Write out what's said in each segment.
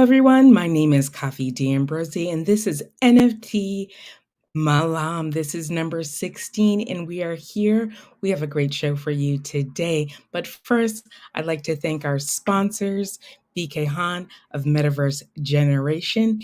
Hello, everyone. My name is Coffee D'Ambrosi, and this is NFT Malam. This is number 16, and we are here. We have a great show for you today. But first, I'd like to thank our sponsors, BK Han of Metaverse Generation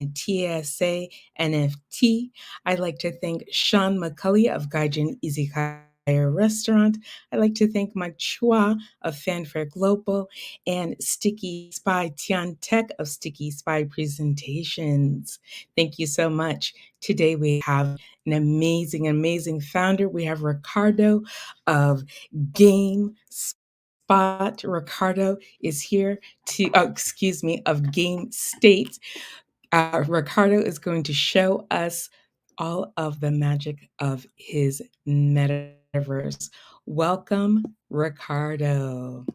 and TSA NFT. I'd like to thank Sean McCully of Gaijin Izakaya Restaurant. I'd like to thank Mike Chua of Fanfare Global and Sticky Spy Tian Tech of Sticky Spy Presentations. Thank you so much. Today we have an amazing founder. We have Ricardo of Game Spot. Ricardo is here of Game State. Ricardo is going to show us all of the magic of his metaverse. Welcome, Ricardo.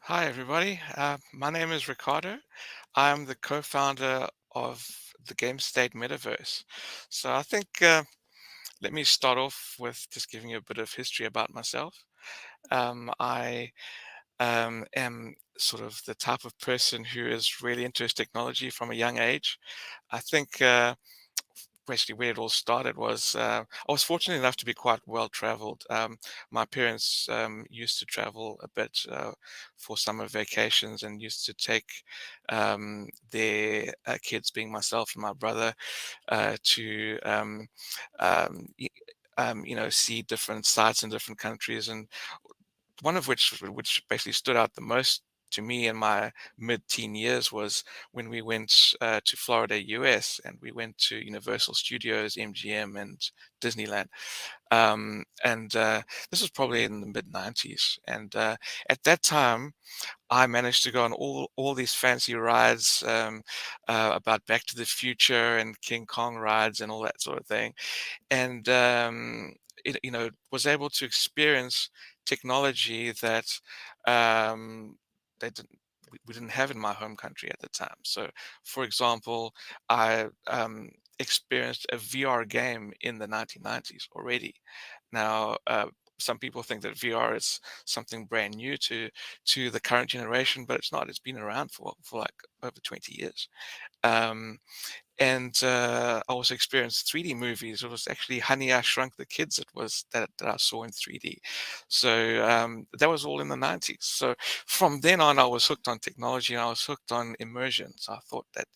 Hi, everybody. My name is Ricardo. I'm the co-founder of the Game State Metaverse. So I think let me start off with just giving you a bit of history about myself. I am sort of the type of person who is really into his technology from a young age. I think basically where it all started was I was fortunate enough to be quite well traveled. My parents used to travel a bit for summer vacations and used to take their kids, being myself and my brother, to see different sites in different countries, and one of which basically stood out the most to me in my mid-teen years was when we went to Florida, US, and we went to Universal Studios, MGM, and Disneyland. And this was probably in the mid 90s. And at that time, I managed to go on all these fancy rides, about Back to the Future and King Kong rides and all that sort of thing, and was able to experience technology that they didn't we didn't have in my home country at the time. So, for example, I experienced a VR game in the 1990s already. Now, some people think that VR is something brand new to the current generation, but it's not. It's been around for like over 20 years. Um, and I also experienced 3D movies. It was actually Honey, I Shrunk the Kids. It was that I saw in 3D. So that was all in the 90s. So from then on, I was hooked on technology and I was hooked on immersion. So I thought that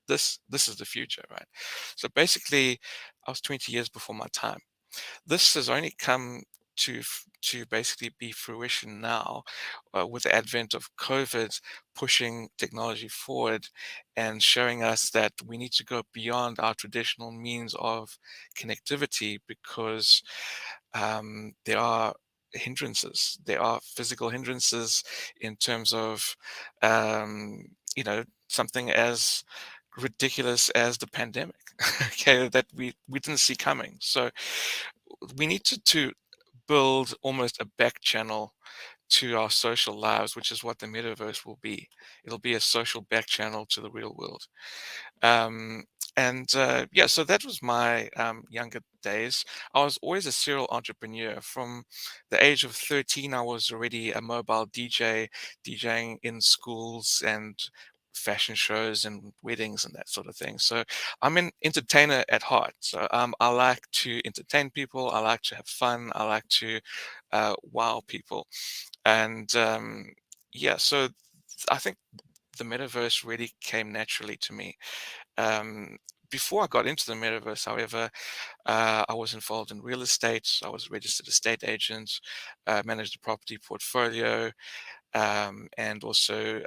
this is the future, right? So basically, I was 20 years before my time. This has only come to basically be fruition now, with the advent of COVID pushing technology forward and showing us that we need to go beyond our traditional means of connectivity, because there are hindrances. There are physical hindrances in terms of something as ridiculous as the pandemic, okay, that we didn't see coming. So we need to build almost a back channel to our social lives, which is what the metaverse will be. It'll be a social back channel to the real world. Um, and yeah, so that was my younger days. I was always a serial entrepreneur. From the age of 13, I was already a mobile DJ, DJing in schools and fashion shows and weddings and that sort of thing. So I'm an entertainer at heart. So I like to entertain people. I like to have fun. I like to wow people. And yeah, so I think the metaverse really came naturally to me. Um, Before I got into the metaverse, however, I was involved in real estate. I was a registered estate agent, managed a property portfolio, and also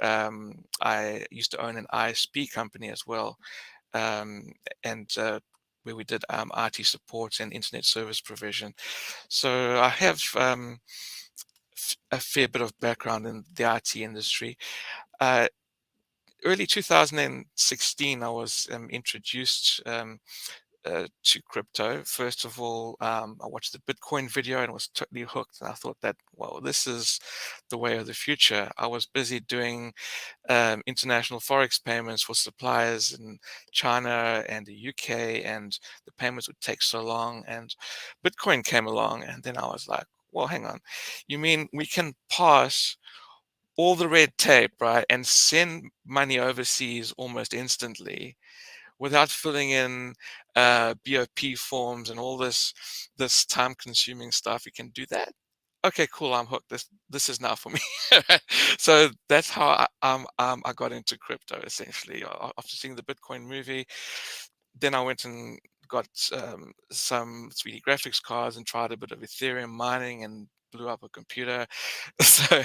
I used to own an ISP company as well, um, and where we did IT support and internet service provision. So I have a fair bit of background in the IT industry. Uh, Early 2016, I was introduced to crypto. First of all, I watched the Bitcoin video and was totally hooked. And I thought that, well, this is the way of the future. I was busy doing international forex payments for suppliers in China and the UK, and the payments would take so long. And Bitcoin came along, and then I was like, well, hang on. You mean we can pass all the red tape, right, and send money overseas almost instantly without filling in BOP forms and all this time-consuming stuff. You can do that. Okay, cool. I'm hooked. This is now for me. So that's how I got into crypto essentially. After seeing the Bitcoin movie, then I went and got some 3D graphics cards and tried a bit of Ethereum mining and blew up a computer. So,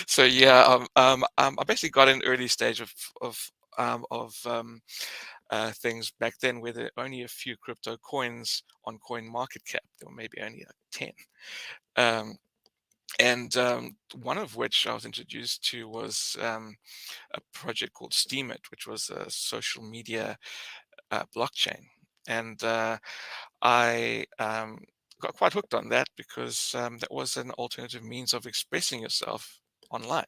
so yeah, I basically got an early stage of things back then where there were only a few crypto coins on coin market cap. There were maybe only like 10. Um, and one of which I was introduced to was a project called Steemit, which was a social media blockchain. And I got quite hooked on that because that was an alternative means of expressing yourself online.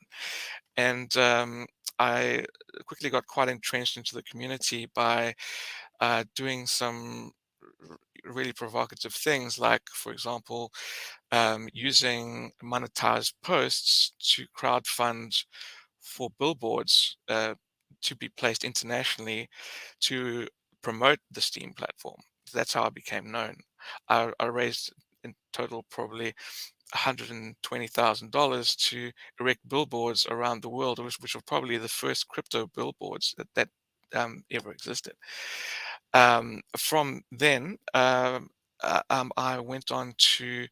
And I quickly got quite entrenched into the community by doing some really provocative things, like, for example, using monetized posts to crowdfund for billboards to be placed internationally to promote the Steam platform. That's how I became known. I raised in total probably $120,000 to erect billboards around the world, which were probably the first crypto billboards that ever existed. From then, I went on to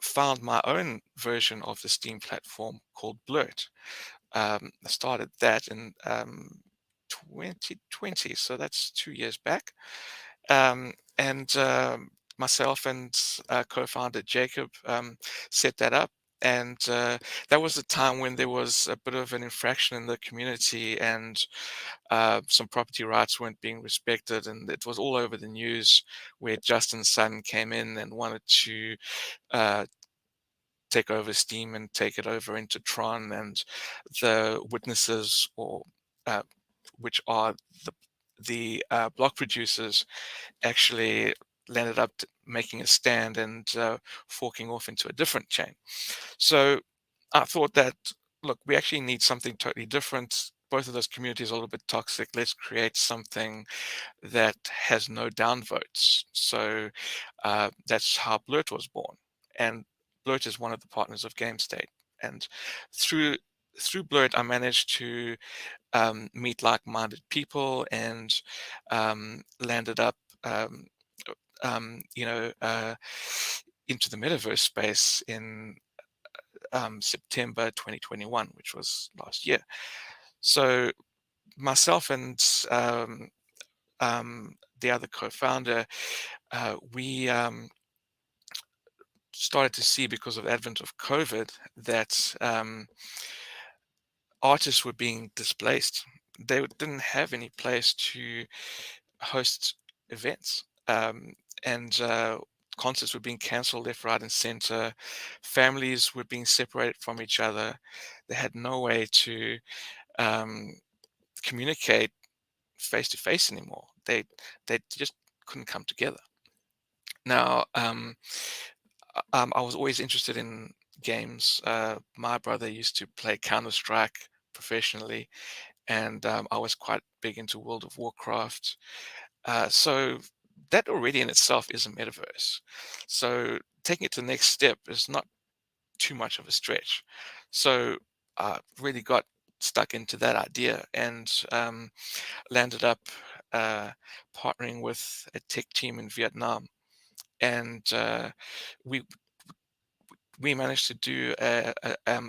found my own version of the Steam platform called Blurt. I started that in 2020, so that's 2 years back. And myself and co-founder Jacob set that up. And that was a time when there was a bit of an infraction in the community, and some property rights weren't being respected. And it was all over the news where Justin Sun came in and wanted to uh, take over Steam and take it over into Tron, and the witnesses, or uh, which are the block producers, actually landed up making a stand and forking off into a different chain. So I thought that, look, we actually need something totally different. Both of those communities are a little bit toxic. Let's create something that has no downvotes. So that's how Blurt was born. And Blurt is one of the partners of GameState. And through Blurt, I managed to meet like-minded people and landed up, you know, into the metaverse space in September 2021, which was last year. So myself and the other co-founder, we started to see, because of the advent of COVID, that artists were being displaced. They didn't have any place to host events, and concerts were being cancelled left, right, and center. Families were being separated from each other. They had no way to um, communicate face to face anymore. They just couldn't come together. Now, I was always interested in games. My brother used to play Counter-Strike professionally, and I was quite big into World of Warcraft. So that already in itself is a metaverse. So taking it to the next step is not too much of a stretch. So I really got stuck into that idea, and landed up uh, partnering with a tech team in Vietnam. And we we managed to do a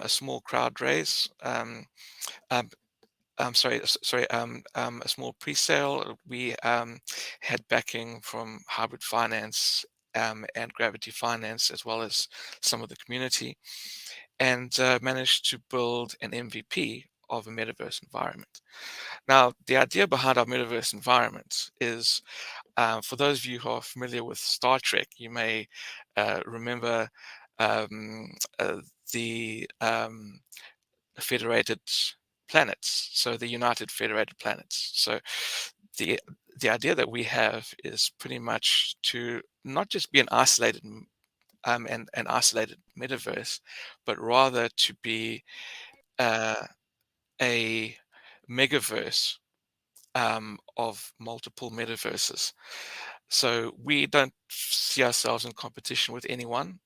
small crowd raise. Um, a small pre-sale. We had backing from Hybrid Finance and Gravity Finance, as well as some of the community, and managed to build an MVP of a metaverse environment. Now, the idea behind our metaverse environment is, for those of you who are familiar with Star Trek, you may remember um, uh, the federated planets, so the United Federated Planets. So the the idea that we have is pretty much to not just be an isolated and an isolated metaverse, but rather to be uh, a megaverse of multiple metaverses. So we don't see ourselves in competition with anyone.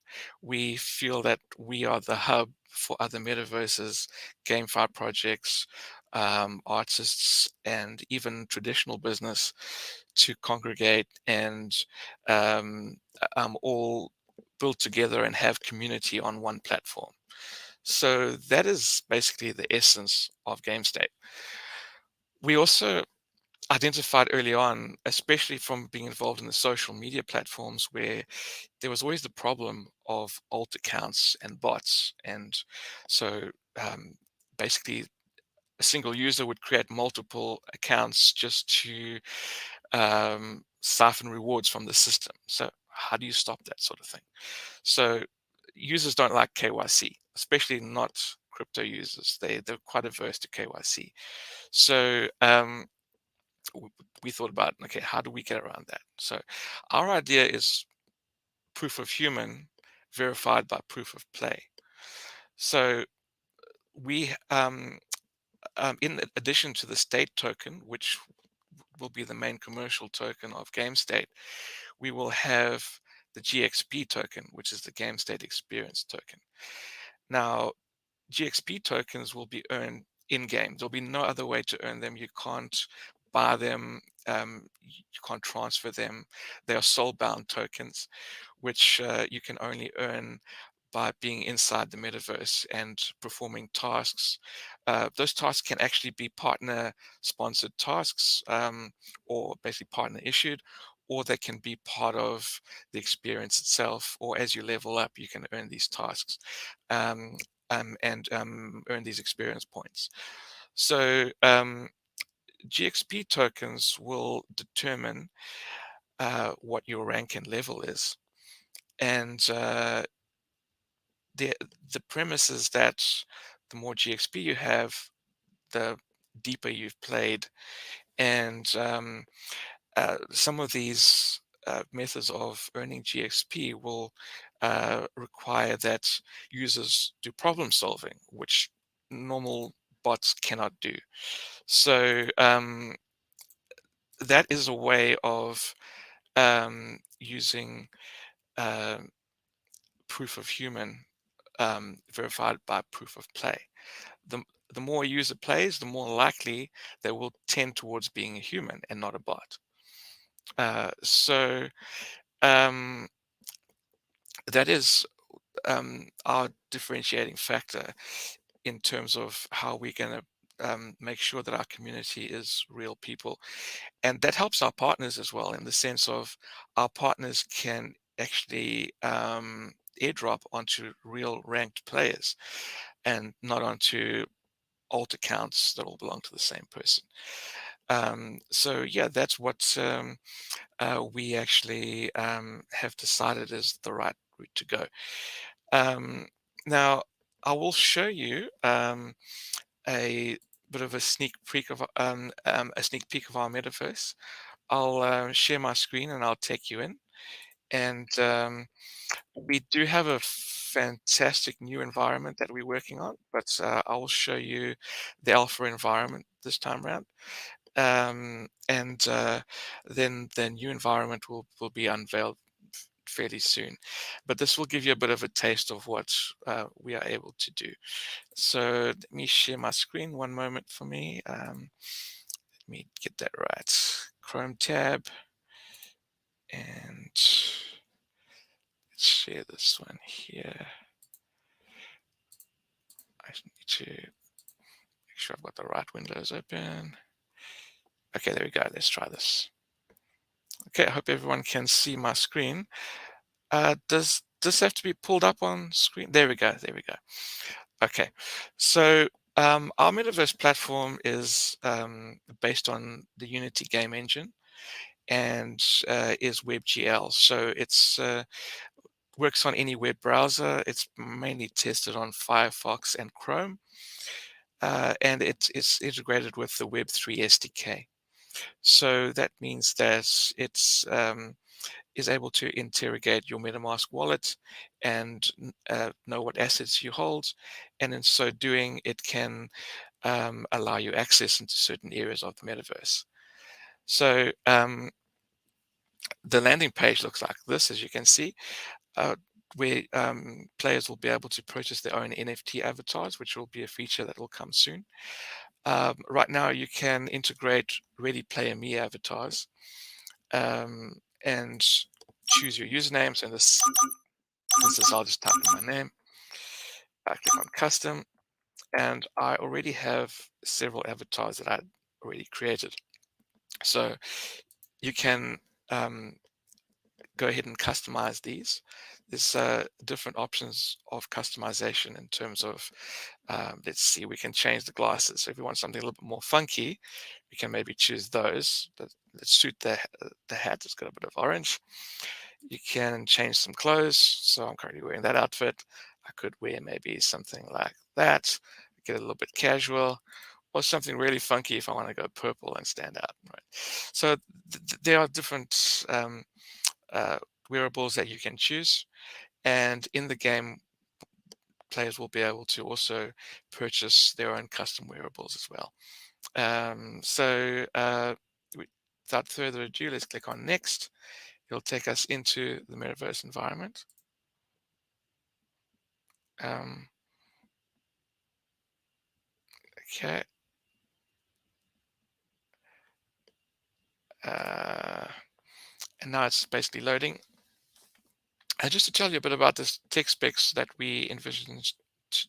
We feel that we are the hub for other metaverses, GameFi projects, artists, and even traditional business to congregate and um, all build together and have community on one platform. So that is basically the essence of GameState. We also identified early on, especially from being involved in the social media platforms, where there was always the problem of alt accounts and bots. And so basically, a single user would create multiple accounts just to siphon rewards from the system. So, how do you stop that sort of thing? So, users don't like KYC, especially not crypto users. They're quite averse to KYC. So, w- we thought about, okay, how do we get around that? So our idea is proof of human verified by proof of play. So we in addition to the state token, which will be the main commercial token of game state, we will have the GXP token, which is the game state experience token. Now GXP tokens will be earned in game. There'll be no other way to earn them. You can't buy them. You can't transfer them. They are soul-bound tokens, which you can only earn by being inside the metaverse and performing tasks. Those tasks can actually be partner-sponsored tasks, or basically partner-issued, or they can be part of the experience itself. Or as you level up, you can earn these tasks. And earn these experience points. So GXP tokens will determine what your rank and level is, and the the premise is that the more GXP you have, the deeper you've played, and some of these methods of earning GXP will require that users do problem solving, which normal bots cannot do. So that is a way of using uh, proof of human verified by proof of play. The, the more a user plays, the more likely they will tend towards being a human and not a bot. So um, that is our differentiating factor in terms of how we're going to make sure that our community is real people. And that helps our partners as well, in the sense of our partners can actually airdrop onto real ranked players and not onto alt accounts that all belong to the same person. So yeah, that's what we actually have decided is the right route to go. Um, Now, I will show you a bit of a sneak peek of our metaverse. I'll share my screen and I'll take you in. And we do have a fantastic new environment that we're working on, but I will show you the alpha environment this time around. And then the new environment will be unveiled fairly soon. But this will give you a bit of a taste of what we are able to do. So let me share my screen. One moment for me. Let me get that right. Chrome tab, and let's share this one here. I need to make sure I've got the right windows open. Okay, there we go. Let's try this. Okay, I hope everyone can see my screen. Does this have to be pulled up on screen? There we go. There we go. Okay, so our metaverse platform is based on the Unity game engine and is WebGL. So it's works on any web browser. It's mainly tested on Firefox and Chrome, and it's integrated with the Web3 SDK. So that means that it's is able to interrogate your MetaMask wallet and know what assets you hold, and in so doing, it can allow you access into certain areas of the metaverse. So the landing page looks like this, as you can see, uh, where players will be able to purchase their own NFT avatars, which will be a feature that will come soon. Right now, you can integrate Ready Player Me avatars and choose your usernames. And this, for instance, I'll just type in my name. I click on custom, and I already have several avatars that I already created. So you can go ahead and customize these. There's different options of customization in terms of, let's see, we can change the glasses. So if we want something a little bit more funky, we can maybe choose those that suit the hat. It's got a bit of orange. You can change some clothes. So I'm currently wearing that outfit. I could wear maybe something like that, get a little bit casual, or something really funky if I want to go purple and stand out. Right. So there are different uh, wearables that you can choose, and in the game, players will be able to also purchase their own custom wearables as well. Without further ado, let's click on next. It'll take us into the metaverse environment. Okay. And now it's basically loading. And just to tell you a bit about this tech specs that we envision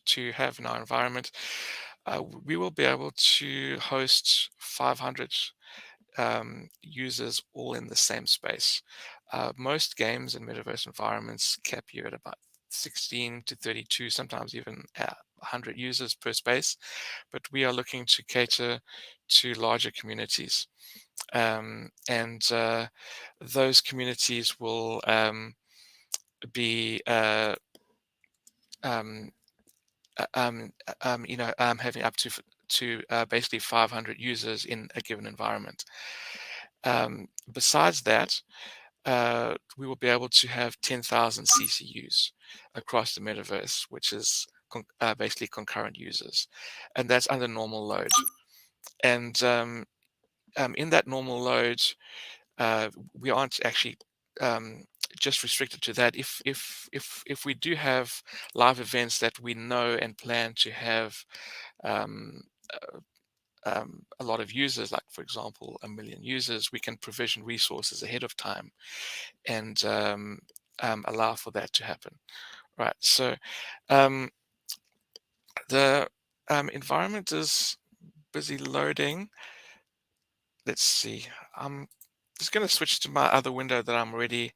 to have in our environment, we will be able to host 500 users all in the same space. Most games and metaverse environments cap you at about 16 to 32, sometimes even 100 users per space, but we are looking to cater to larger communities. And those communities will be um, having up to basically 500 users in a given environment. Besides that, we will be able to have 10,000 CCUs across the metaverse, which is basically concurrent users, and that's under normal load. And in that normal load, we aren't actually just restricted to that. If we do have live events that we know and plan to have um, a lot of users, like for example 1 million users, we can provision resources ahead of time and allow for that to happen. Right. So the environment is busy loading. Let's see. I'm just going to switch to my other window that I'm already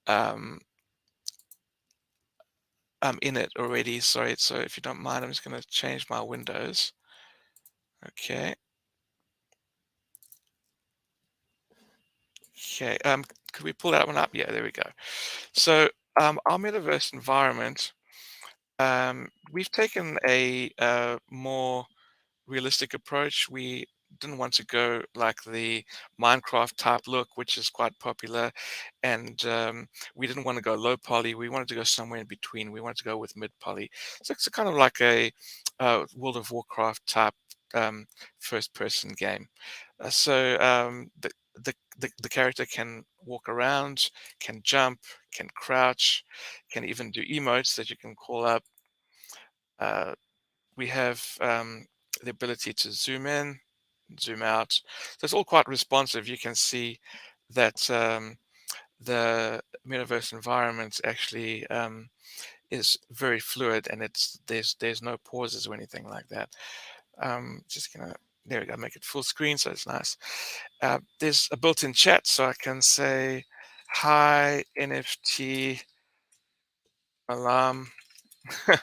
um, I'm in it already. Sorry. So if you don't mind, I'm just going to change my windows. Okay. Okay. Could we pull that one up? Yeah, there we go. So our metaverse environment, we've taken a more realistic approach. We didn't want to go like the Minecraft type look, which is quite popular, and we didn't want to go low poly. We wanted to go somewhere in between. We wanted to go with mid poly. So it's kind of like a World of Warcraft type first person game. The character can walk around, can jump, can crouch, can even do emotes that you can call up. We have the ability to zoom in, zoom out. So it's all quite responsive. You can see that the metaverse environment actually is very fluid, and there's no pauses or anything like that. Just gonna there we go, make it full screen so it's nice. There's a built-in chat, so I can say hi NFT Malam. There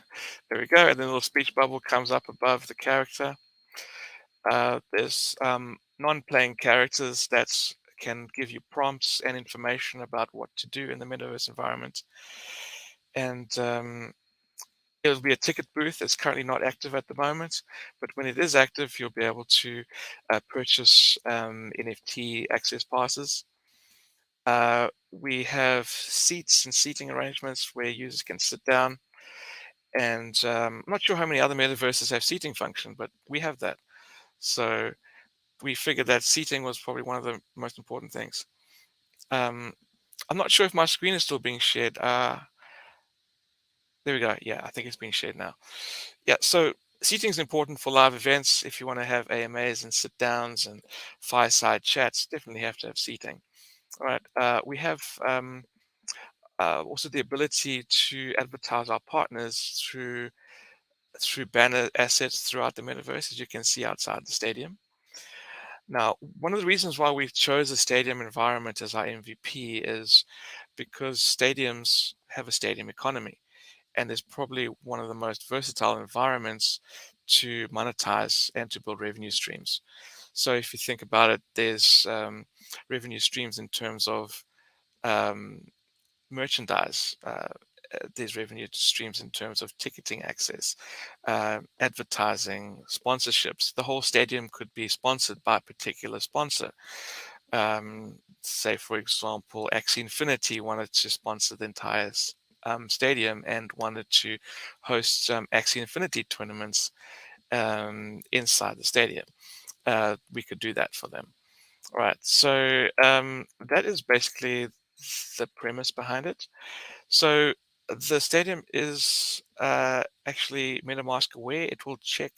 we go, and then a little speech bubble comes up above the character. There's non-playing characters that can give you prompts and information about what to do in the metaverse environment. And It'll be a ticket booth. It's currently not active at the moment, but when it is active, you'll be able to purchase NFT access passes. We have seats and seating arrangements where users can sit down. And I'm not sure how many other metaverses have seating function, but we have that. So we figured that seating was probably one of the most important things. Um, I'm not sure if my screen is still being shared. There we go. Yeah, I think it's being shared now. Yeah, so seating is important for live events. If you want to have AMAs and sit downs and fireside chats, definitely have to have seating. All right. We have also the ability to advertise our partners through banner assets throughout the metaverse, as you can see outside the stadium. Now, one of the reasons why we chose a stadium environment as our MVP is because stadiums have a stadium economy, and is probably one of the most versatile environments to monetize and to build revenue streams. So if you think about it, there's revenue streams in terms of um, merchandise. There's revenue streams in terms of ticketing access, advertising, sponsorships. The whole stadium could be sponsored by a particular sponsor. Say, for example, Axie Infinity wanted to sponsor the entire stadium and wanted to host Axie Infinity tournaments inside the stadium. We could do that for them. All right. So that is basically the premise behind it. So the stadium is actually MetaMask aware. It will check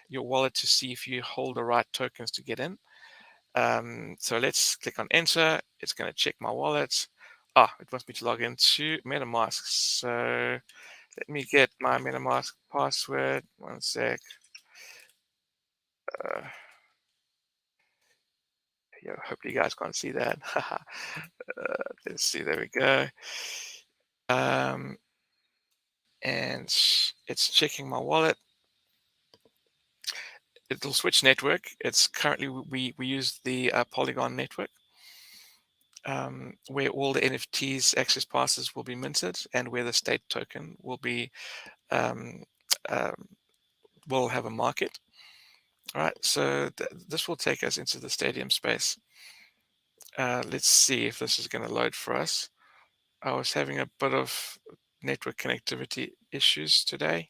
your wallet to see if you hold the right tokens to get in. So let's click on enter. It's going to check my wallet. It wants me to log into MetaMask. So let me get my MetaMask password. One sec. Uh, hopefully you guys can't see that. Let's see. There we go. And it's checking my wallet. It'll switch network. It's currently we use the Polygon network, where all the NFTs access passes will be minted, and where the state token will be um, um, will have a market. All right, so this will take us into the stadium space. Let's see if this is going to load for us. I was having a bit of network connectivity issues today.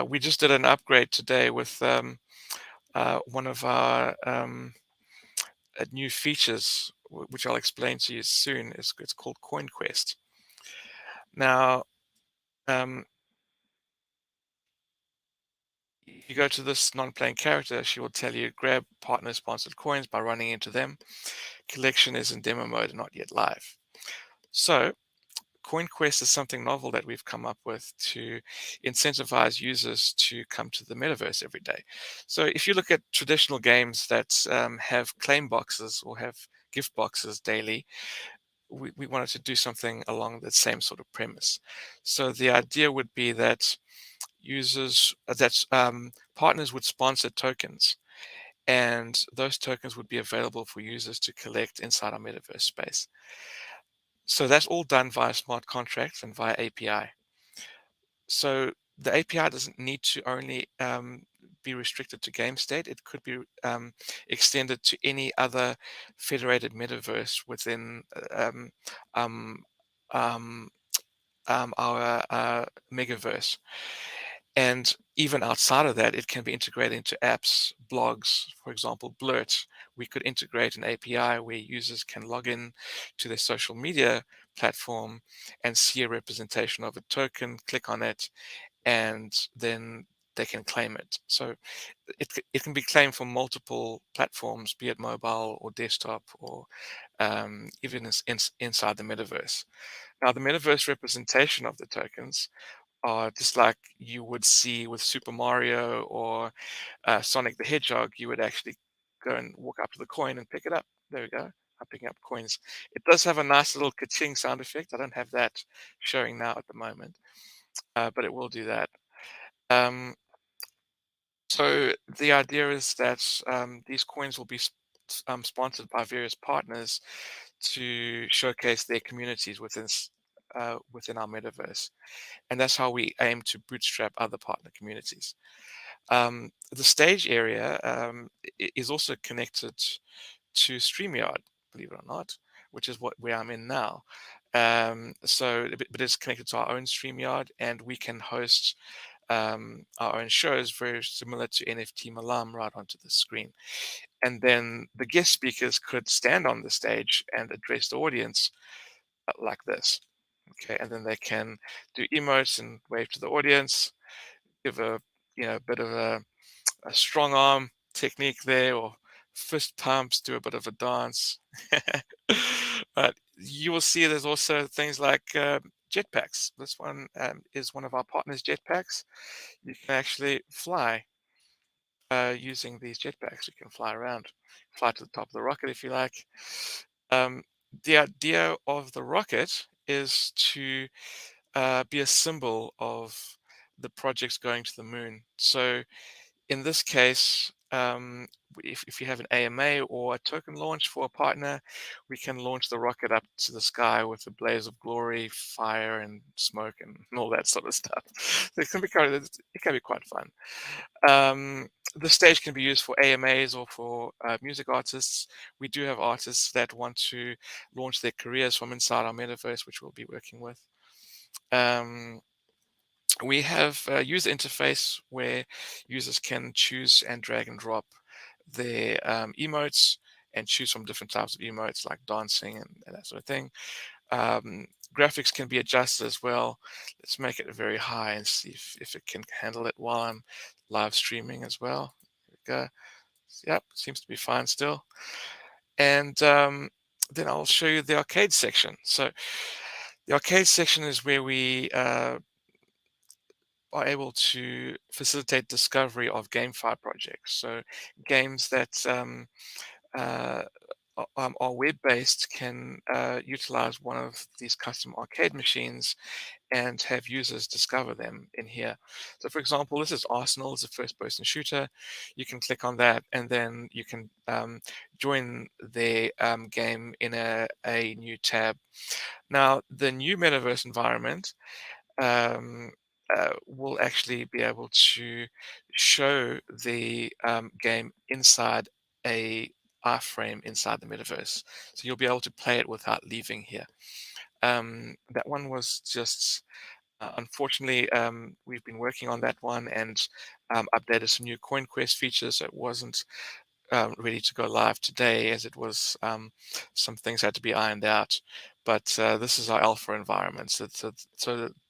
We just did an upgrade today with one of our new features, which I'll explain to you soon. It's called CoinQuest. Now, you go to this non-playing character, she will tell you grab partner-sponsored coins by running into them. Collection is in demo mode, not yet live. So CoinQuest is something novel that we've come up with to incentivize users to come to the metaverse every day. So if you look at traditional games that have claim boxes or have gift boxes daily, we wanted to do something along the same sort of premise. So the idea would be that partners would sponsor tokens, and those tokens would be available for users to collect inside our metaverse space. So that's all done via smart contracts and via API. So the API doesn't need to only be restricted to game state. It could be extended to any other federated metaverse within um, um, our megaverse. And even outside of that, it can be integrated into apps, blogs, for example, Blurt. We could integrate an API where users can log in to their social media platform and see a representation of a token, click on it, and then they can claim it. So it can be claimed from multiple platforms, be it mobile or desktop or even inside the metaverse. Now, the metaverse representation of the tokens are just like you would see with Super Mario or Sonic the Hedgehog. You would actually go and walk up to the coin and pick it up. There we go. I'm picking up coins. It does have a nice little ka-ching sound effect. I don't have that showing now at the moment, but it will do that. Um, so the idea is that these coins will be sponsored by various partners to showcase their communities within within our metaverse. And that's how we aim to bootstrap other partner communities. The stage area is also connected to StreamYard, believe it or not, which is where I'm in now. But it's connected to our own StreamYard, and we can host our own shows very similar to NFT Malam right onto the screen. And then the guest speakers could stand on the stage and address the audience like this. Okay, and then they can do emotes and wave to the audience, give a bit of a strong arm technique there, or fist pumps, do a bit of a dance. But you will see there's also things like jetpacks. This one is one of our partners' jetpacks. You can actually fly using these jetpacks. You can fly around, fly to the top of the rocket if you like. Um, the idea of the rocket is to be a symbol of the projects going to the moon. So in this case, if you have an AMA or a token launch for a partner, we can launch the rocket up to the sky with a blaze of glory, fire, and smoke, and all that sort of stuff. So it can be quite fun. The stage can be used for AMAs or for music artists. We do have artists that want to launch their careers from inside our metaverse, which we'll be working with. Um, we have a user interface where users can choose and drag and drop their emotes and choose from different types of emotes like dancing and that sort of thing. Graphics can be adjusted as well. Let's make it very high and see if it can handle it while I'm live streaming as well. There we go. Yep, seems to be fine still. And then I'll show you the arcade section. So the arcade section is where we are able to facilitate discovery of GameFi projects. So games that uh, are web-based can utilize one of these custom arcade machines and have users discover them in here. So for example, this is Arsenal, it's a first-person shooter. You can click on that and then you can join their game in a new tab. Now, the new metaverse environment um, will actually be able to show the game inside a iframe inside the metaverse. So you'll be able to play it without leaving here. That one was just, unfortunately, we've been working on that one and updated some new coin quest features. So it wasn't ready to go live today, as it was some things had to be ironed out. But this is our alpha environment. So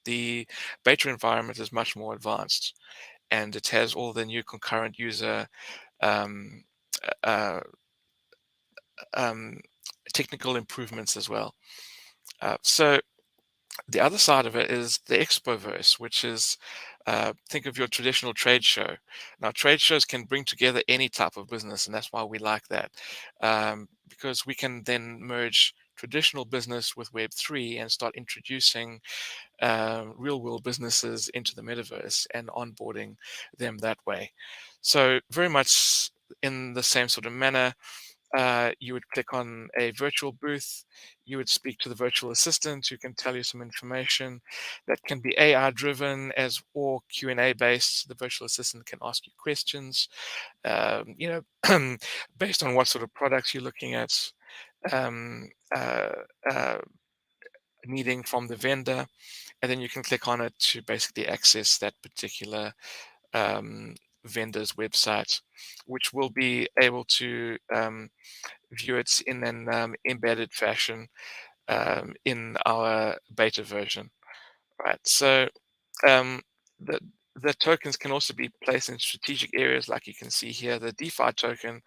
the beta environment is much more advanced, and it has all the new concurrent user um, uh, um, technical improvements as well. So the other side of it is the expoverse, which is think of your traditional trade show. Now, trade shows can bring together any type of business, and that's why we like that, because we can then merge traditional business with Web3 and start introducing real world businesses into the metaverse and onboarding them that way. So very much in the same sort of manner, you would click on a virtual booth. You would speak to the virtual assistant who can tell you some information that can be AI driven as or Q&A based. The virtual assistant can ask you questions, based on what sort of products you're looking at, um, uh, uh, needing from the vendor, and then you can click on it to basically access that particular um, vendor's website, which will be able to view it in an embedded fashion in our beta version, right? So um, the the tokens can also be placed in strategic areas, like you can see here. The DeFi token,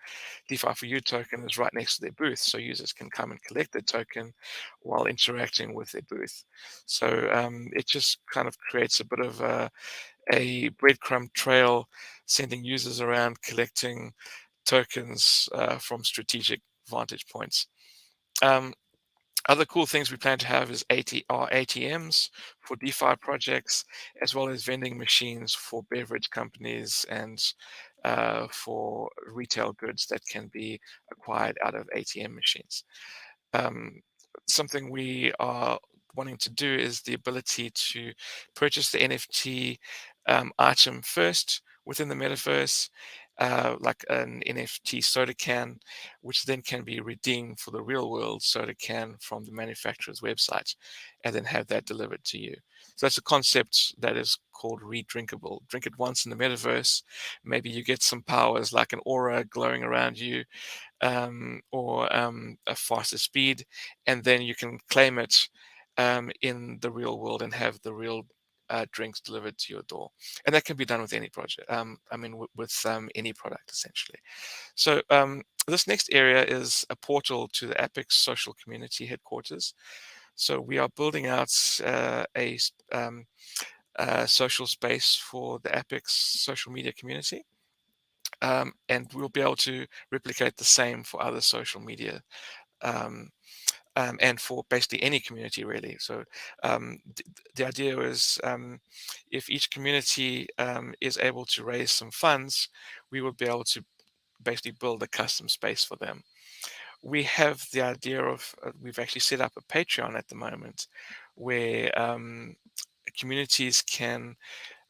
DeFi for You token, is right next to their booth, so users can come and collect their token while interacting with their booth. So it just kind of creates a bit of a breadcrumb trail, sending users around collecting tokens from strategic vantage points. Um, Other cool things we plan to have is ATMs for DeFi projects, as well as vending machines for beverage companies and for retail goods that can be acquired out of ATM machines. Um, Something we are wanting to do is the ability to purchase the NFT item first within the metaverse, like an NFT soda can, which then can be redeemed for the real world soda can from the manufacturer's website, and then have that delivered to you. So that's a concept that is called redrinkable. Drink it once in the metaverse. Maybe you get some powers like an aura glowing around you, or a faster speed, and then you can claim it in the real world and have the real drinks delivered to your door. And that can be done with any project. With any product essentially. So this next area is a portal to the Apex social community headquarters. So we are building out a social space for the Apex social media community. And we'll be able to replicate the same for other social media, um, and for basically any community really. So the idea is, if each community is able to raise some funds, we will be able to basically build a custom space for them. We have the idea of, we've actually set up a Patreon at the moment where communities can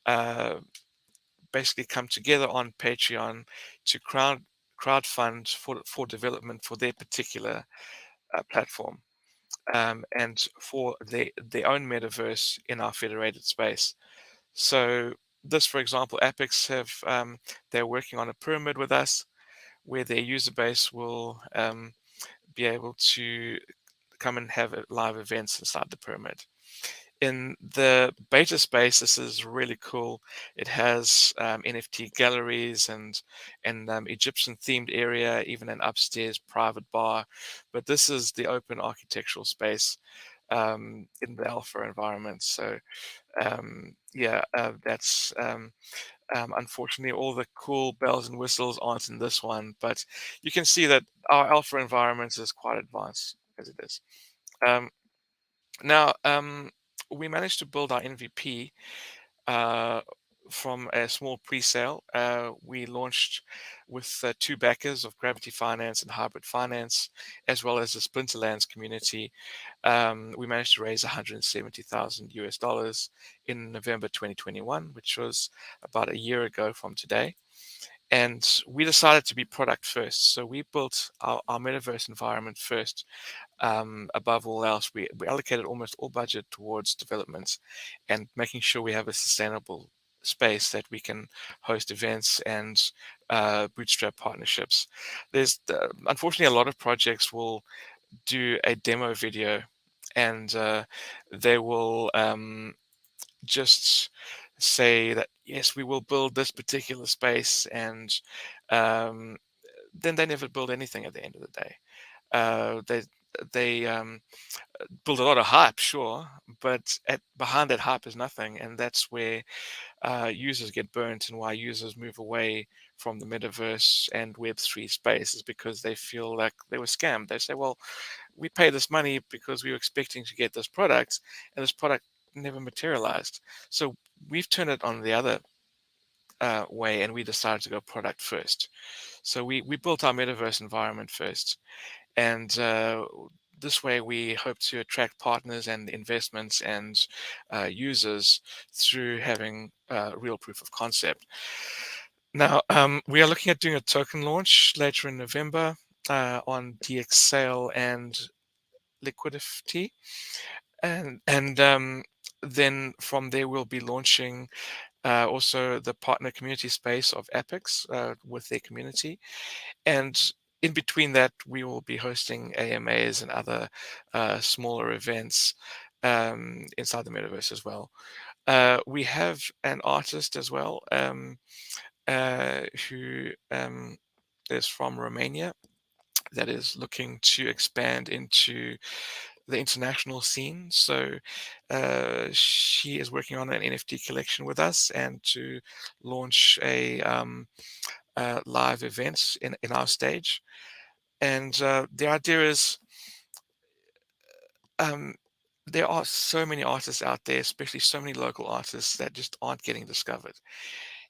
uh, basically come together on Patreon to crowdfund for development for their particular platform, and for their own metaverse in our federated space. So this, for example, Apex they're working on a pyramid with us where their user base will be able to come and have live events inside the pyramid. In the beta space, this is really cool. It has NFT galleries and Egyptian themed area, even an upstairs private bar. But this is the open architectural space in the alpha environment. So yeah, that's unfortunately all the cool bells and whistles aren't in this one, but you can see that our alpha environment is quite advanced as it is. Um, Now, we managed to build our MVP uh, from a small pre-sale. We launched with two backers of Gravity Finance and Hybrid Finance, as well as the Splinterlands community. We managed to raise 170,000 US dollars in November 2021, which was about a year ago from today. And we decided to be product first. So we built our metaverse environment first. Above all else, we allocated almost all budget towards development and making sure we have a sustainable space that we can host events and bootstrap partnerships. Unfortunately, a lot of projects will do a demo video, and they will just say that yes, we will build this particular space, and um, then they never build anything at the end of the day. They build a lot of hype, sure, but behind that hype is nothing, and that's where users get burnt and why users move away from the metaverse and Web3 space, is because they feel like they were scammed. They say, well, we pay this money because we were expecting to get this product, and this product never materialized. So we've turned it on the other way, and we decided to go product first. So we built our metaverse environment first, and this way we hope to attract partners and investments and users through having real proof of concept. Now, we are looking at doing a token launch later in November on DX Sale and Liquidity, and then from there we'll be launching also the partner community space of Apex with their community, and in between that we will be hosting AMAs and other smaller events inside the metaverse as well. We have an artist as well, who is from Romania, that is looking to expand into the international scene. So she is working on an NFT collection with us and to launch a live event in our stage. And the idea is, um, there are so many artists out there, especially so many local artists that just aren't getting discovered.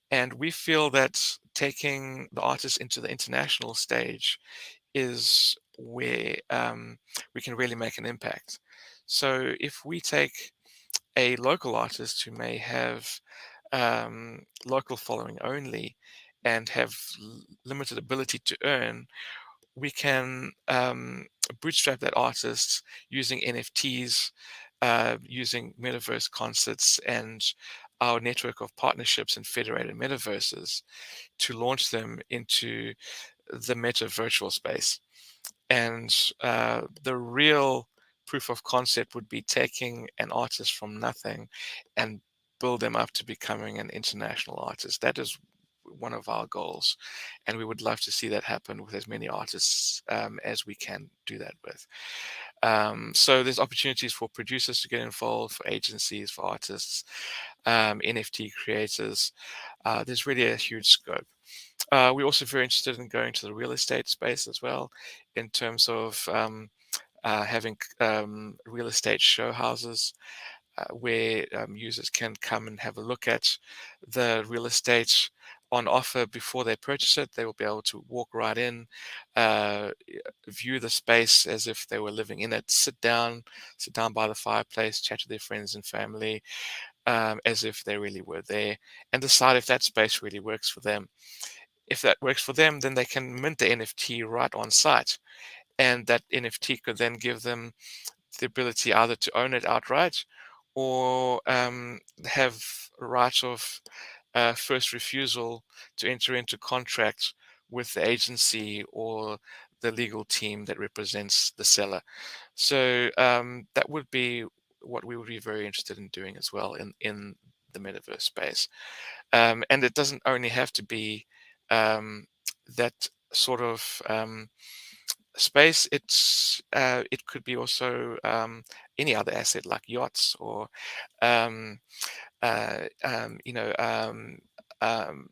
And we feel that taking the artists into the international stage is where we can really make an impact. So if we take a local artist who may have local following only and have limited ability to earn, we can bootstrap that artist using NFTs, using metaverse concerts and our network of partnerships and federated metaverses to launch them into the meta virtual space. And the real proof of concept would be taking an artist from nothing and build them up to becoming an international artist. That is one of our goals, and we would love to see that happen with as many artists as we can do that with. So there's opportunities for producers to get involved, for agencies, for artists, NFT creators. There's really a huge scope. We're also very interested in going to the real estate space as well, in terms of having real estate show houses where users can come and have a look at the real estate on offer before they purchase it. They will be able to walk right in, view the space as if they were living in it, sit down by the fireplace, chat to their friends and family as if they really were there, and decide if that space really works for them. If that works for them, then they can mint the NFT right on site, and that NFT could then give them the ability either to own it outright or have right of first refusal to enter into contract with the agency or the legal team that represents the seller. So that would be what we would be very interested in doing as well in the metaverse space. And it doesn't only have to be that sort of space. It could be also any other asset like yachts or um, you know,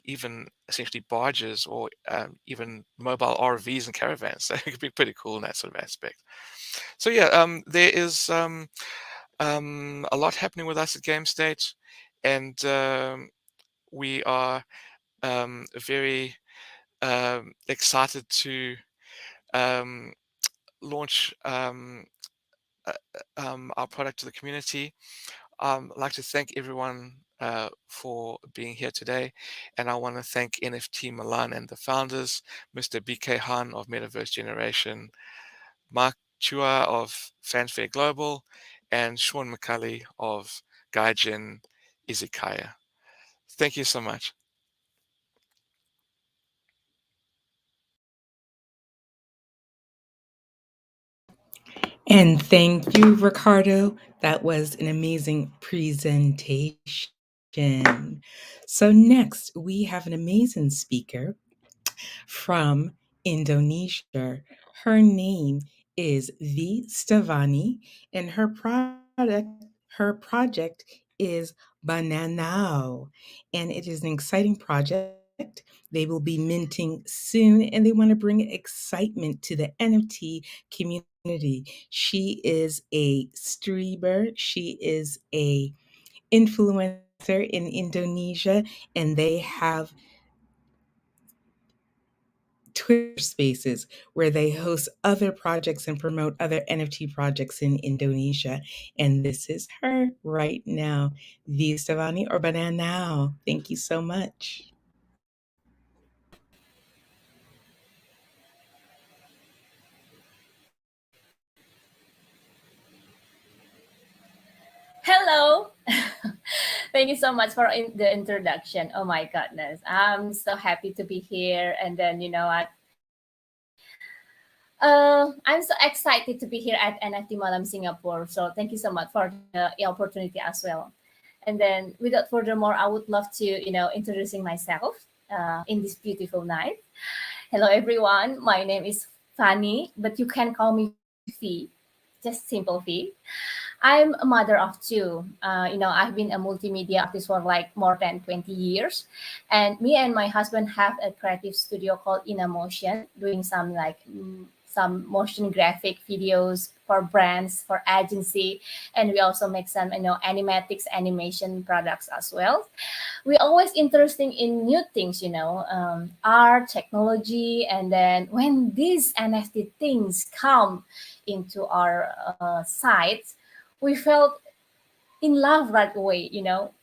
even essentially barges or even mobile RVs and caravans. So it could be pretty cool in that sort of aspect. So yeah, there is a lot happening with us at Game State, and we are very excited to um, launch our product to the community. I'd like to thank everyone for being here today, and I want to thank NFT Malam and the founders, Mr. BK Han of Metaverse Generation, Mark Chua of Fanfare Global, and Sean McCully of Gaijin Izakaya. Thank you so much. And thank you, Ricardo. That was an amazing presentation. So, next, we have an amazing speaker from Indonesia. Her name is V Stavani, and her project is Bananao, and it is an exciting project. They will be minting soon, and they want to bring excitement to the NFT community. She is a streamer. She is a influencer in Indonesia, and they have Twitter spaces where they host other projects and promote other NFT projects in Indonesia. And this is her right now, Vistavani or Bananao. Thank you so much. Hello. Thank you so much for the introduction. Oh my goodness. I'm so happy to be here. And then, you know what? I'm so excited to be here at NFT Malam Singapore. So thank you so much for the opportunity as well. And then without furthermore, I would love to, introducing myself in this beautiful night. Hello, everyone. My name is Fanny, but you can call me Fee, just simple Fee. I'm a mother of two. I've been a multimedia artist for like more than 20 years. And me and my husband have a creative studio called Inn Motion, doing some some motion graphic videos for brands, for agency. And we also make some, animatics animation products as well. We're always interested in new things, art, technology. And then when these NFT things come into our sites, we felt in love right away,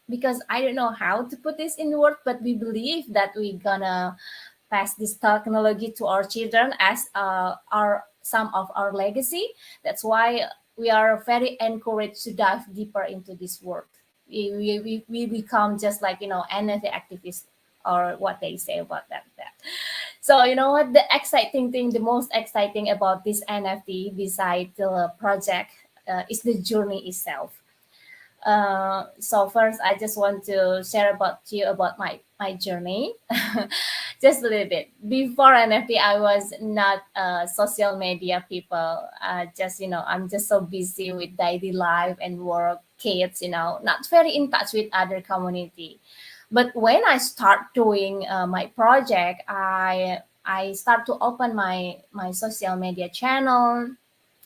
because I don't know how to put this in words, but we believe that we're gonna pass this technology to our children as our some of our legacy. That's why we are very encouraged to dive deeper into this work. We become just like NFT activists, or what they say about that. So you know what, the exciting thing, the most exciting about this NFT beside the project is the journey itself. So first, I just want to share about you about my journey, just a little bit. Before NFT, I was not a social media people. Just I'm just so busy with daily life and work, kids. Not very in touch with other community. But when I start doing my project, I start to open my social media channel,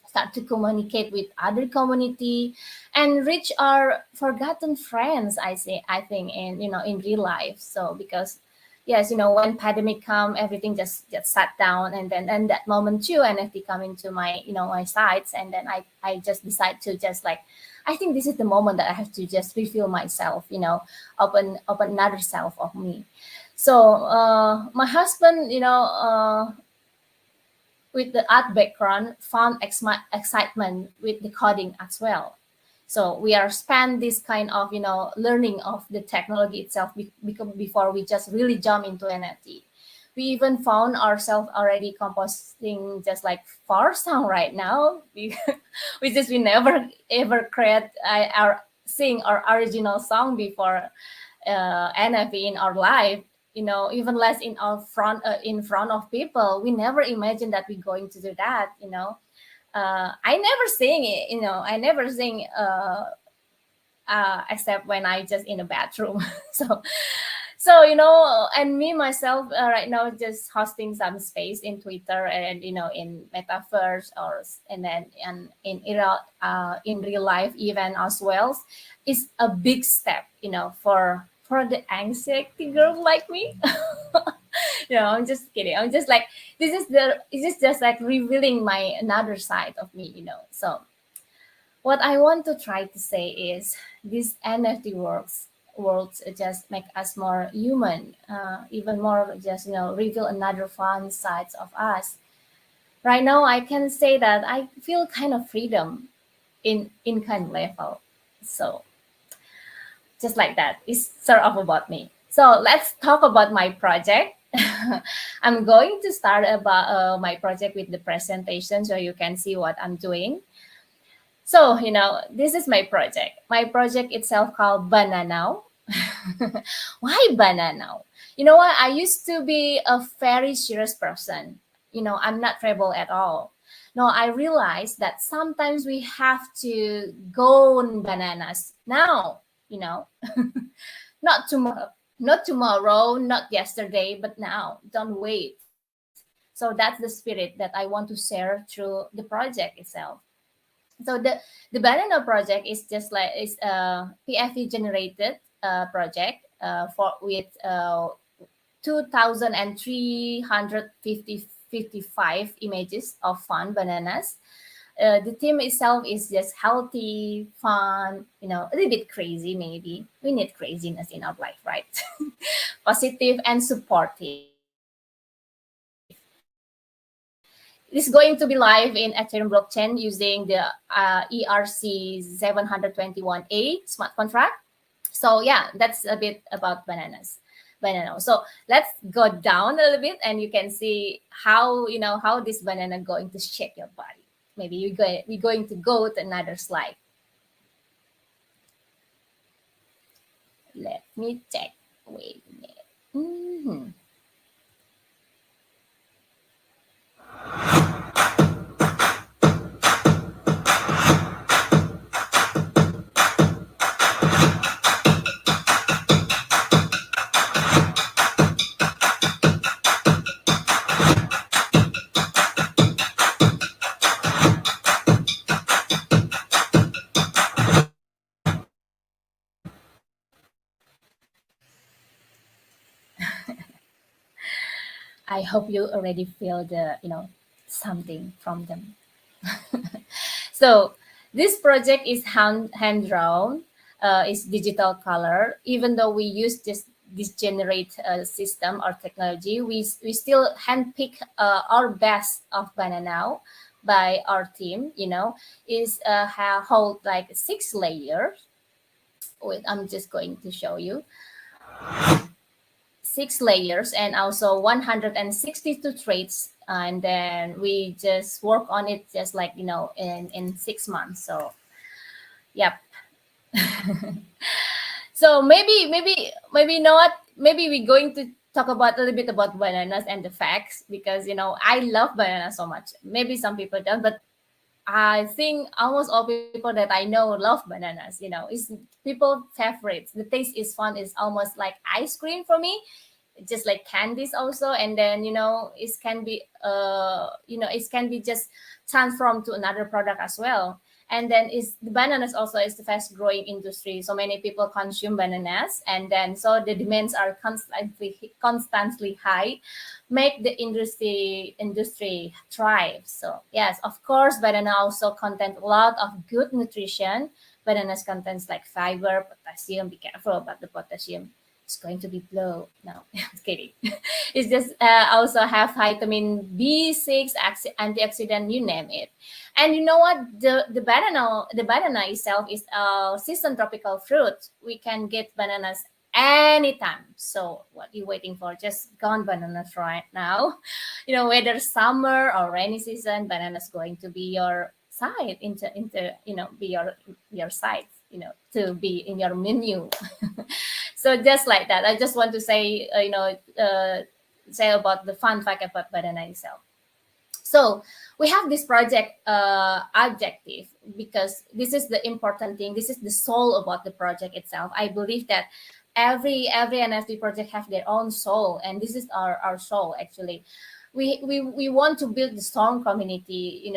start to communicate with other community, and reach our forgotten friends, I think in real life. So because yes, when pandemic come, everything just sat down, and then and that moment too, NFT come into my my sites, and then I just decide to just like, I think this is the moment that I have to just reveal myself, open another self of me. So my husband, with the art background, found excitement with the coding as well. So we are spend this kind of learning of the technology itself before we just really jump into NFT. We even found ourselves already composing just like four song right now. We never ever create our sing our original song before NFT in our life, even less in front of people. We never imagined that we're going to do that. I never sing it, I never sing except when I just in a bathroom. so and me myself right now just hosting some space in Twitter and in metaverse, or and then in real life even as well, is a big step, for the anxiety girl like me. I'm just kidding. I'm just like, this is just like revealing my another side of me. So what I want to try to say is these NFT worlds just make us more human, even more just reveal another fun sides of us. Right now, I can say that I feel kind of freedom in kind of level. So just like that is sort of about me. So let's talk about my project. I'm going to start about my project with the presentation so you can see what I'm doing. So, this is my project. My project itself called Banana. Why Banana? You know what? I used to be a very serious person. I'm not rebel at all. No, I realized that sometimes we have to go on bananas now, not tomorrow, not yesterday, but now. Don't wait. So that's the spirit that I want to share through the project itself. So the banana project is just like is a PFE generated project for with 2,355 images of fun bananas. The theme itself is just healthy, fun, a little bit crazy maybe. We need craziness in our life, right? Positive and supportive. It's going to be live in Ethereum blockchain using the ERC721A smart contract. So yeah, that's a bit about banana. So let's go down a little bit, and you can see how how this banana going to shake your body. Maybe we're going to go to another slide. Let me check. Wait a minute. Mhm. I hope you already feel the something from them. So This project is hand drawn, is digital color. Even though we use this generate system or technology, we still handpick our best of banana by our team. Is hold like 6 layers. Wait, I'm just going to show you 6 layers and also 162 traits, and then we just work on it just like in 6 months. So yep. So maybe you know what, maybe we're going to talk about a little bit about bananas and the facts, because I love bananas so much. Maybe some people don't, but I think almost all people that I know love bananas. It's people favorites. The taste is fun. It's almost like ice cream for me, just like candies also. And then it can be it can be just transformed to another product as well. And then is the bananas also is the fast growing industry, so many people consume bananas, and then so the demands are constantly high, make the industry thrive. So yes, of course, banana also contain a lot of good nutrition. Bananas contains like fiber, potassium. Be careful about the potassium. It's going to be blow. No, I'm kidding. It's just also have vitamin B6, antioxidant, you name it. And you know what? The banana itself is a season tropical fruit. We can get bananas anytime. So what you waiting for? Just gone bananas right now. Whether summer or rainy season, bananas going to be your side into be your side, to be in your menu. So just like that, I just want to say say about the fun fact about banana itself. So we have this project objective, because this is the important thing. This is the soul about the project itself. I believe that every NFT project have their own soul, and this is our soul actually. We want to build the strong community.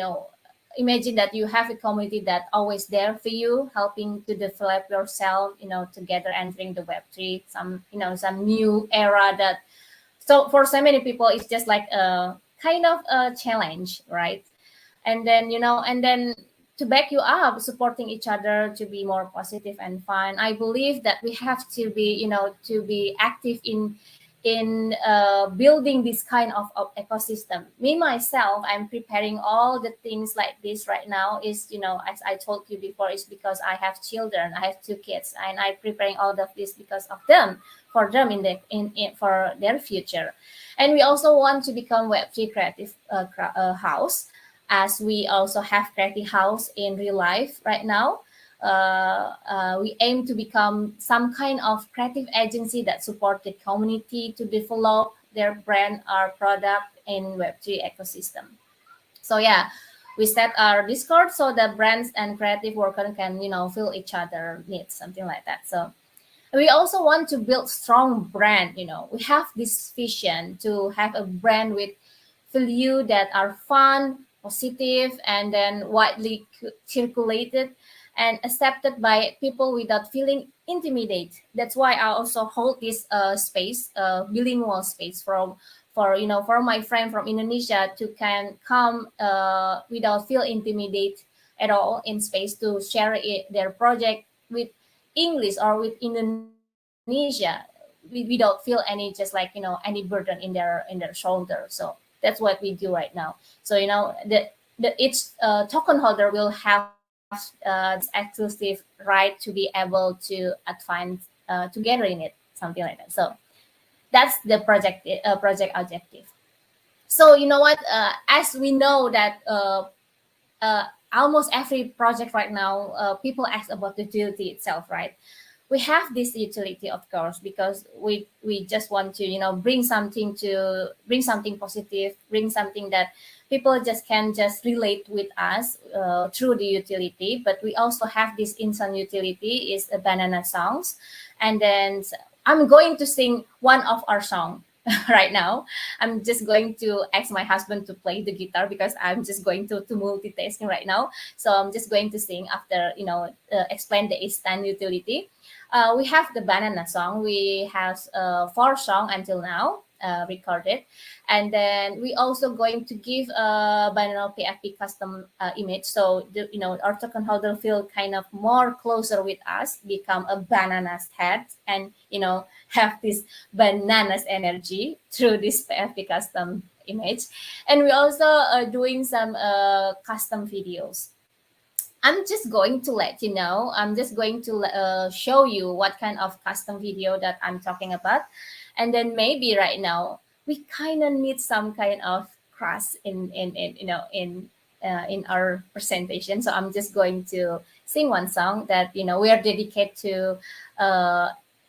Imagine that you have a community that always there for you, helping to develop yourself. Together entering the Web3, some new era that. So for so many people, it's just like a kind of a challenge, right? And then to back you up, supporting each other to be more positive and fun. I believe that we have to be to be active in building this kind of ecosystem. Me myself, I'm preparing all the things like this right now. Is as I told you before, is because I have children. I have 2 kids, and I'm preparing all of this because of them, for them in for their future. And we also want to become Web3 creative house, as we also have creative house in real life right now. We aim to become some kind of creative agency that support the community to develop their brand or product in Web3 ecosystem. So yeah, we set our Discord so that brands and creative workers can feel each other needs, something like that. So we also want to build strong brand. We have this vision to have a brand with value that are fun, positive, and then widely circulated and accepted by people without feeling intimidated. That's why I also hold this space, bilingual space for my friend from Indonesia to can come without feel intimidated at all in space to share their project with English or with Indonesia. We don't feel any just like any burden in their shoulder. So that's what we do right now. So the each token holder will have this exclusive right to be able to advance together in it, something like that. So that's the project objective. So you know what? As we know that almost every project right now, people ask about the utility itself, right? We have this utility, of course, because we just want to bring something positive, bring something that people just relate with us through the utility. But we also have this instant utility is a banana songs, and then I'm going to sing one of our song right now. I'm just going to ask my husband to play the guitar because I'm just going to multitasking right now. So I'm just going to sing after explain the instant utility. We have the banana song. We have 4 songs until now. recorded. And then we also going to give a banana PFP custom image, so our token holder feel kind of more closer with us, become a bananas head, and have this bananas energy through this PFP custom image. And we also are doing some custom videos. I'm just going to let you know. I'm just going to show you what kind of custom video that I'm talking about. And then maybe right now we kind of need some kind of cross in our presentation. So I'm just going to sing one song that we are dedicated to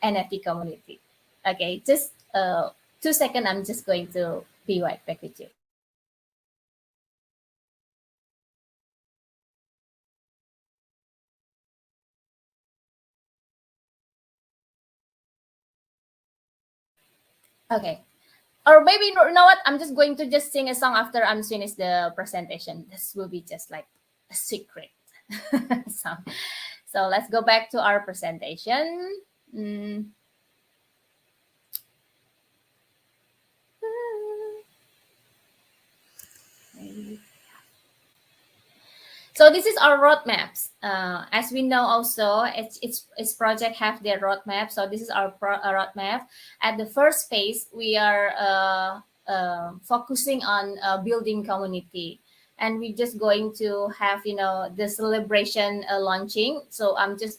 NFT community. Okay, just 2 seconds. I'm just going to be right back with you. Okay. Or maybe, you know what? I'm just going to just sing a song after I'm finished the presentation. This will be just like a secret song. So let's go back to our presentation. So this is our roadmaps. As we know, also its project have their roadmap. So this is our roadmap. At the first phase, we are focusing on building community, and we're just going to have the celebration launching. So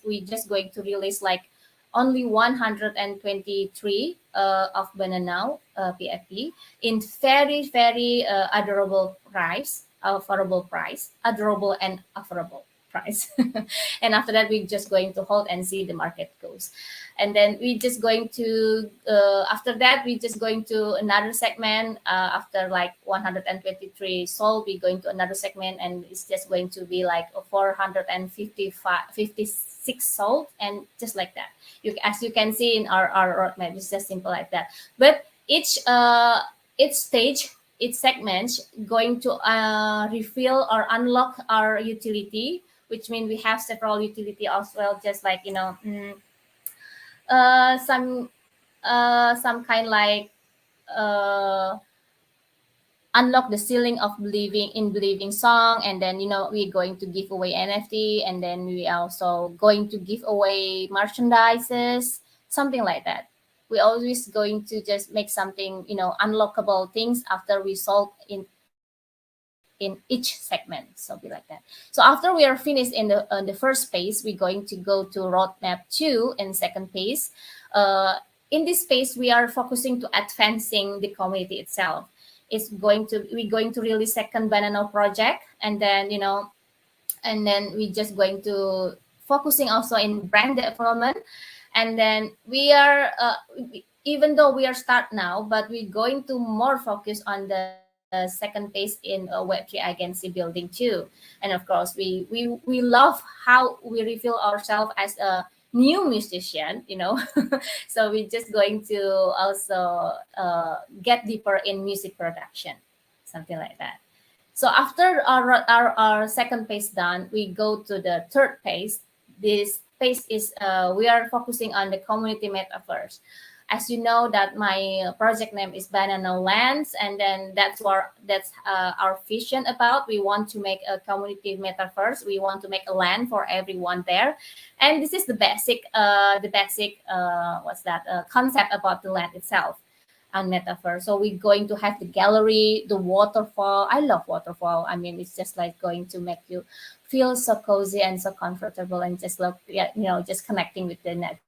we just going to release like only 123 of banana PFP in very adorable price. Affordable price, adorable and affordable price. And after that, we're just going to hold and see the market goes. And then we just going to after that, we just going to another segment. After like 123 sold, we're going to another segment, and it's just going to be like 456 sold, and just like that. As you can see in our roadmap, it's just simple like that. But each stage, each segment going to refill or unlock our utility, which means we have several utility as well, just like some kind like unlock the ceiling of believing song, and then we're going to give away NFT, and then we also going to give away merchandises, something like that. We always going to just make something unlockable things after we solve in each segment, something like that. So after we are finished in the first phase, we're going to go to roadmap 2 and second phase. In this phase, we are focusing to advancing the community itself. We're going to release second banana project, and then we just going to focusing also in brand development. And then we are even though we are start now, but we're going to more focus on the second phase in Web3 agency building too. And of course, we love how we reveal ourselves as a new musician, So we're just going to also get deeper in music production, something like that. So after our second phase done, we go to the third phase. This phase is we are focusing on the community metaverse. As you know, that my project name is Banana Lands, and then that's our vision about. We want to make a community metaverse. We want to make a land for everyone there, and this is the basic concept about the land itself and metaverse. So we're going to have the gallery, the waterfall. I love waterfall. I mean, it's just like going to make you feel so cozy and so comfortable, and just look, just connecting with the nature.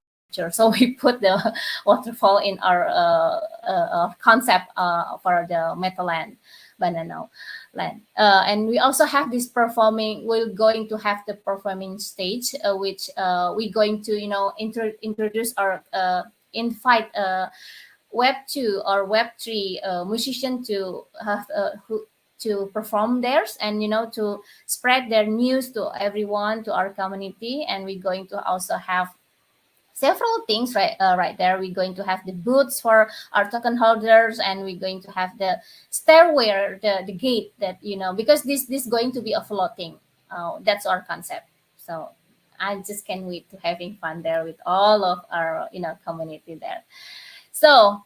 So we put the waterfall in our concept for the Meta Land, Banana Land. And we also have this performing. We're going to have the performing stage, which we're going to introduce or invite Web 2 or Web 3 musician to have to perform theirs, and to spread their news to everyone, to our community. And we're going to also have several things right there. We're going to have the booths for our token holders, and we're going to have the stairway, the gate that because this going to be a floating. That's our concept. So I just can't wait to having fun there with all of our community there. So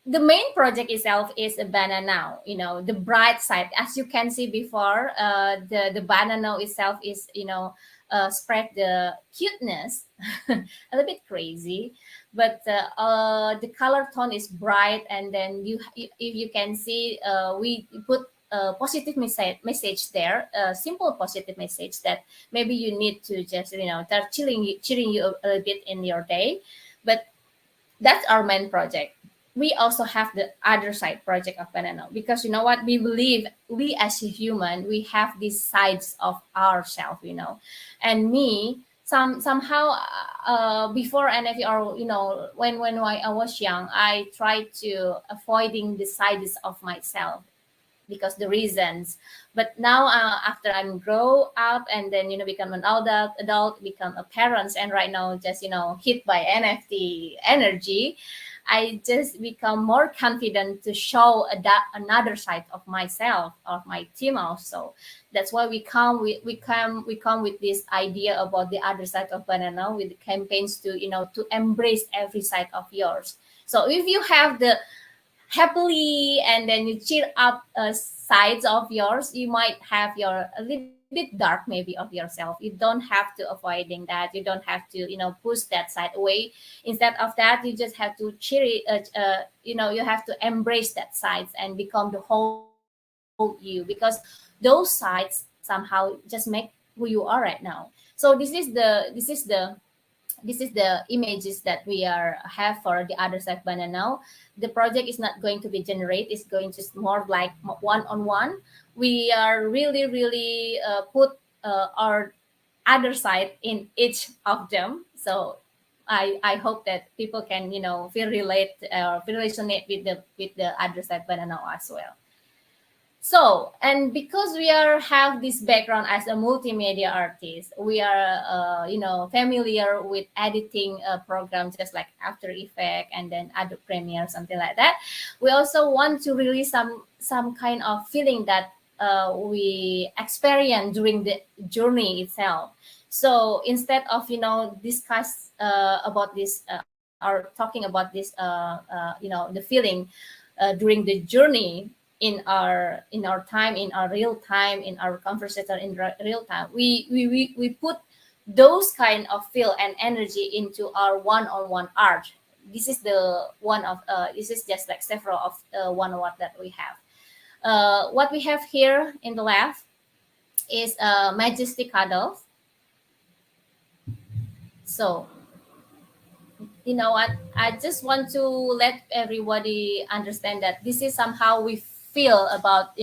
the main project itself is a banana. The bright side, as you can see before, the banana itself is, spread the cuteness, a little bit crazy, but the color tone is bright. And then if you can see, we put a positive message there, a simple positive message that maybe you need to just, start cheering you a little bit in your day. But that's our main project. We also have the other side project of banana, because you know what, we believe we as a human, we have these sides of ourselves, and me, somehow, before NFT, or when I was young, I tried to avoiding the sides of myself because the reasons. But now, after I'm grow up and then become an adult, become a parent, and right now just hit by NFT energy, I just become more confident to show another side of myself, of my team also. That's why we come with this idea about the other side of banana, with the campaigns to to embrace every side of yours. So if you have the happily and then you cheer up sides of yours, you might have your a little bit dark maybe of yourself. You don't have to avoiding that, you don't have to push that side away. Instead of that, you just have to cheer it, you have to embrace that sides and become the whole you, because those sides somehow just make who you are right now. So this is the images that we are have for the other side banana. Now the project is not going to be generate, it's going just more like one-on-one. We are really put our other side in each of them. So I hope that people can feel resonate with the other side banana as well. So, and because we have this background as a multimedia artist, we are familiar with editing programs just like After Effects and then Adobe Premiere, something like that. We also want to release some kind of feeling that we experience during the journey itself. So instead of discuss about this or talking about this the feeling during the journey, in our time, in our real time, in our conversation in real time, we put those kind of feel and energy into our one-on-one art. This is the one of this is just like several of one art that we have. What we have here in the left is majestic cuddles. So you know what, I just want to let everybody understand that this is somehow we feel about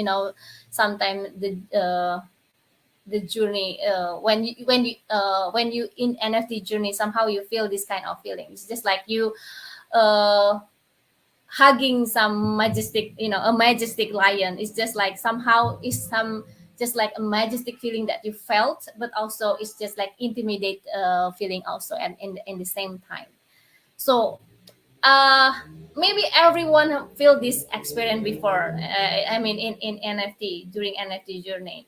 sometimes the journey, when you in NFT journey, somehow you feel this kind of feeling. It's just like you uh hugging some majestic, a majestic lion. It's just like somehow it's some just like a majestic feeling that you felt, but also it's just like intimidate feeling also, and in the same time. So uh maybe everyone feel this experience before. I mean, in NFT, during NFT journey.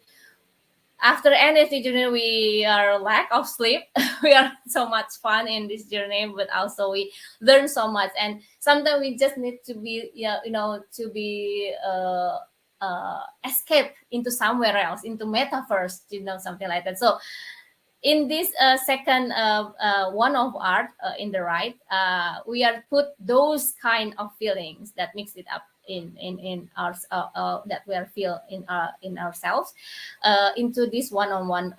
After NFT journey, we are lack of sleep. We are so much fun in this journey, but also we learn so much. And sometimes we just need to be, yeah, to be escape into somewhere else, into metaverse, something like that. So in this second one of art in the right, we are put those kind of feelings that mix it up in our that we are feel in ourselves into this one-on-one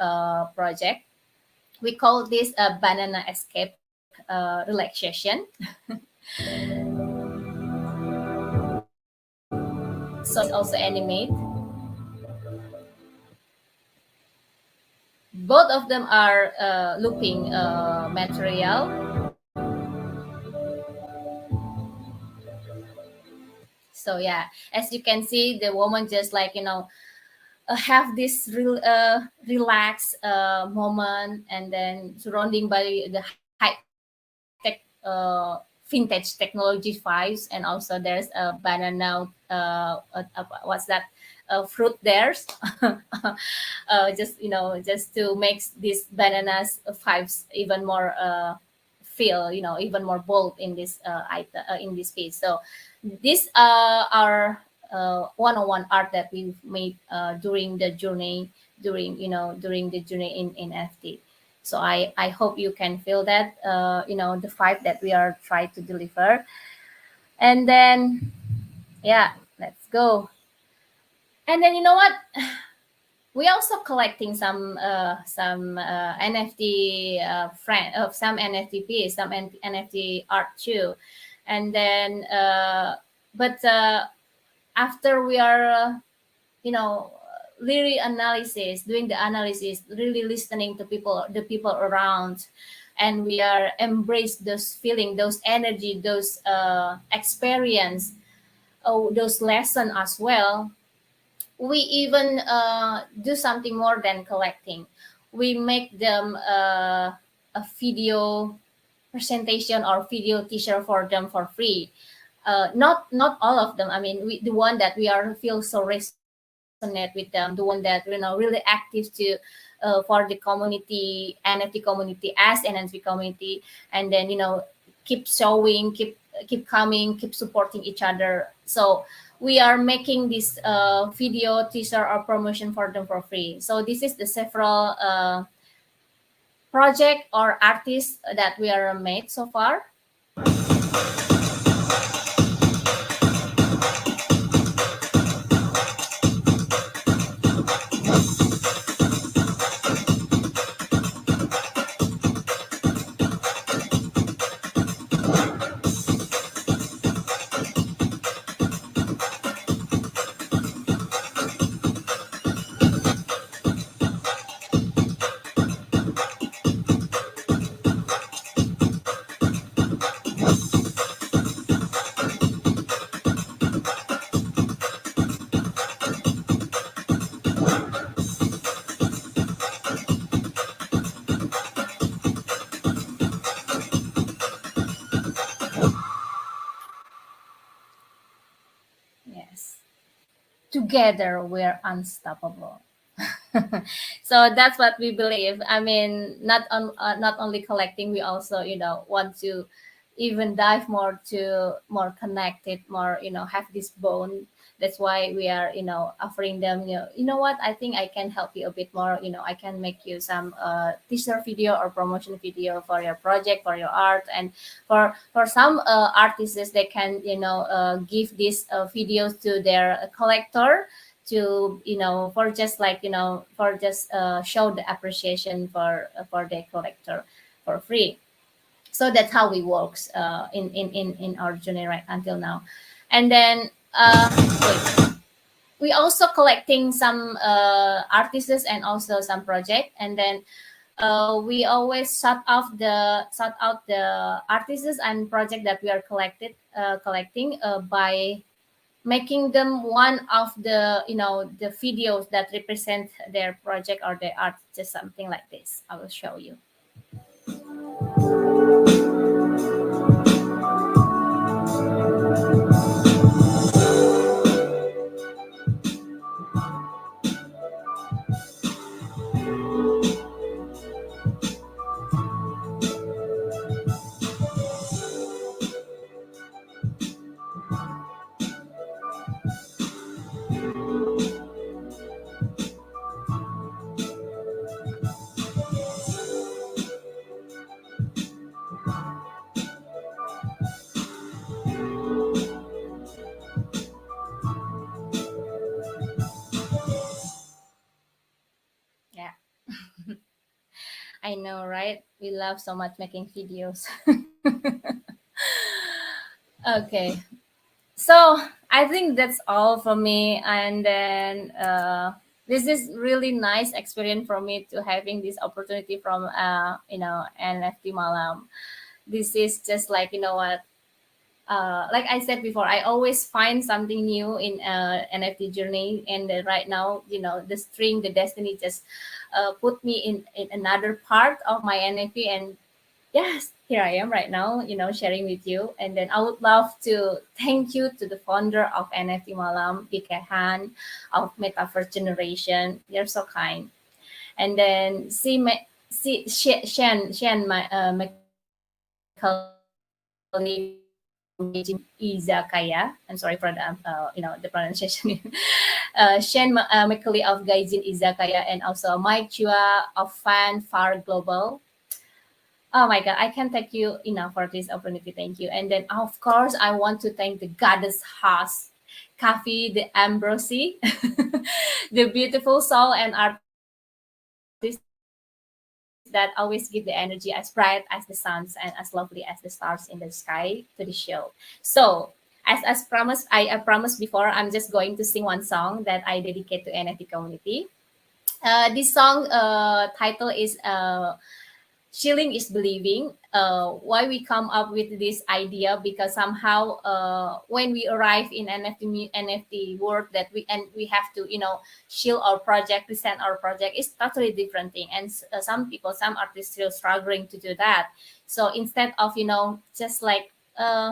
project. We call this a banana escape relaxation. So it's also animate. Both of them are looping material. So yeah, as you can see, the woman just like have this relaxed moment, and then surrounding by the high tech vintage technology vibes. And also there's a banana what's that fruit there. Just just to make these bananas vibes even more feel, even more bold in this in this space. So these are one-on-one art that we've made during the journey, during the journey in NFT. So I hope you can feel that, the vibe that we are trying to deliver. And then, yeah, let's go. And then, you know what? We also collecting some NFT some NFT piece, some NFT art too. And then, but after we are, really doing the analysis, really listening to the people around, and we are embrace those feeling, those energy, those experience, those lesson as well. We even do something more than collecting. We make them a video presentation or video teaser for them for free. Not all of them. I mean, the one that we are feel so resonate with them, the one that really active to for the community, NFT community as NFT community, and then keep showing, keep coming, keep supporting each other. So we are making this video teaser or promotion for them for free. So this is the several project or artists that we are made so far. Yes. Together we're unstoppable. So that's what we believe. I mean, not only collecting, we also want to even dive more to more connected, more have this bond. That's why we are offering them, what, I think I can help you a bit more. I can make you some teaser video or promotion video for your project, for your art. And for some artists, they can give these videos to their collector, to for just for just show the appreciation for their collector for free. So that's how we works in our journey right until now. And then wait, we also collecting some artists and also some project. And then we always shout out the artists and project that we are collecting by making them one of the the videos that represent their project or their art, just something like this. I will show you. Yeah. I know, right? We love so much making videos. Okay, so I think that's all for me. And then this is really nice experience for me to having this opportunity from NFT Malam. This is just like what, like I said before, I always find something new in NFT journey. And right now, the string, the destiny just put me in another part of my NFT. And yes, here I am right now, sharing with you. And then I would love to thank you to the founder of NFT Malam, Ikehan, of Metaverse Generation. You're so kind. And then see Shen, my colleague Gaijin Izakaya. I'm sorry for the the pronunciation. Shane McCully of Gaijin Izakaya, and also Mike Chua of Fan Far Global. Oh my God, I can't thank you enough for this opportunity. Thank you. And then, of course, I want to thank the goddess host, Coffee the Ambrosi, the beautiful soul and artist that always give the energy as bright as the suns and as lovely as the stars in the sky to the show. So, as promised, I promised before, I'm just going to sing one song that I dedicate to NFT community. This song title is Shilling is Believing. Why we come up with this idea, because somehow when we arrive in NFT world, that we have to shield our project, present our project, is totally different thing. And some people, some artists still struggling to do that. So instead of just like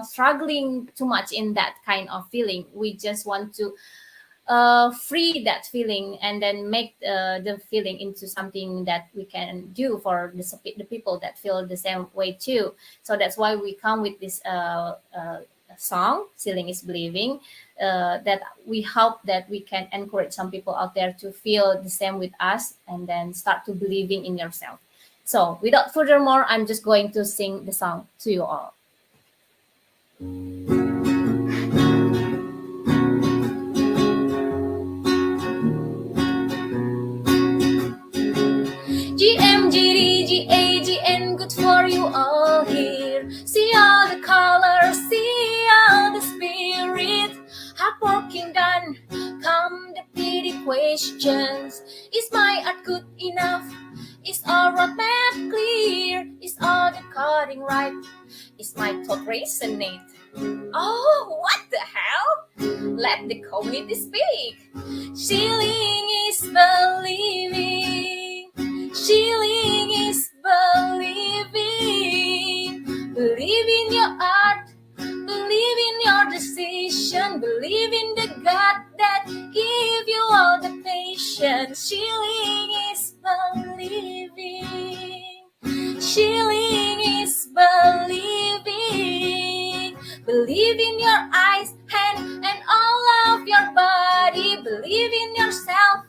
struggling too much in that kind of feeling, we just want to free that feeling and then make the feeling into something that we can do for the people that feel the same way too. So that's why we come with this song, Ceiling is Believing, that we hope that we can encourage some people out there to feel the same with us and then start to believing in yourself. So without furthermore, I'm just going to sing the song to you all. GMGDGAGN, good for you all here. See all the colors, see all the spirit. Hard working done, come the pity questions. Is my art good enough? Is our roadmap clear? Is all the coding right? Is my thought resonate? Oh, what the hell? Let the community speak. Shilling is believing. Shilling is believing. Believe in your art. Believe in your decision. Believe in the God that give you all the patience. Shilling is believing. Shilling is believing. Believe in your eyes, hand, and all of your body. Believe in yourself.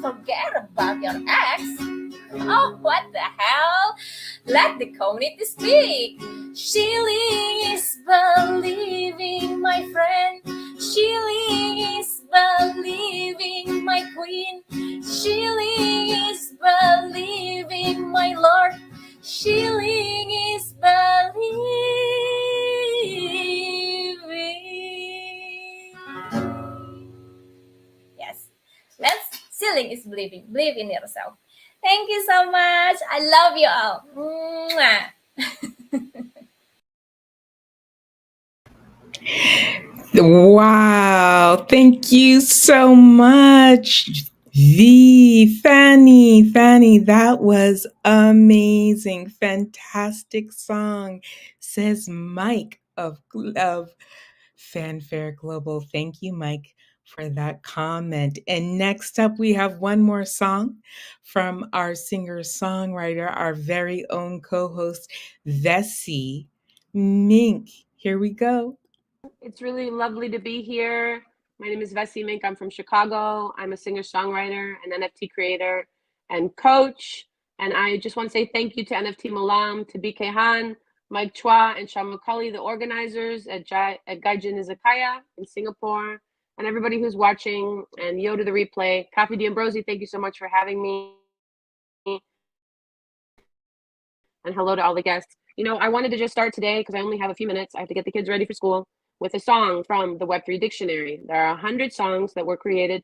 Forget about your ex. Oh, what the hell? Let the community speak. Shilling is believing, my friend. Shilling is believing, my queen. Shilling is believing, my lord. Shilling is believing. Yes, Shilling is believing. Believe in yourself. Thank you so much. I love you all. Mwah. Wow. Thank you so much. Fanny, that was amazing. Fantastic song, says Mike of Fanfare Global. Thank you, Mike, for that comment. And next up, we have one more song from our singer-songwriter, our very own co-host, Vessi Mink. Here we go. It's really lovely to be here. My name is Vessi Mink. I'm from Chicago. I'm a singer-songwriter, an NFT creator, and coach. And I just want to say thank you to NFT Malam, to BK Han, Mike Chua, and McCully, the organizers at Gaijin Izakaya in Singapore, and everybody who's watching, and yo to the replay. Coffee D'Ambrosi, thank you so much for having me. And hello to all the guests. I wanted to just start today because I only have a few minutes. I have to get the kids ready for school with a song from the Web3 dictionary. There are 100 songs that were created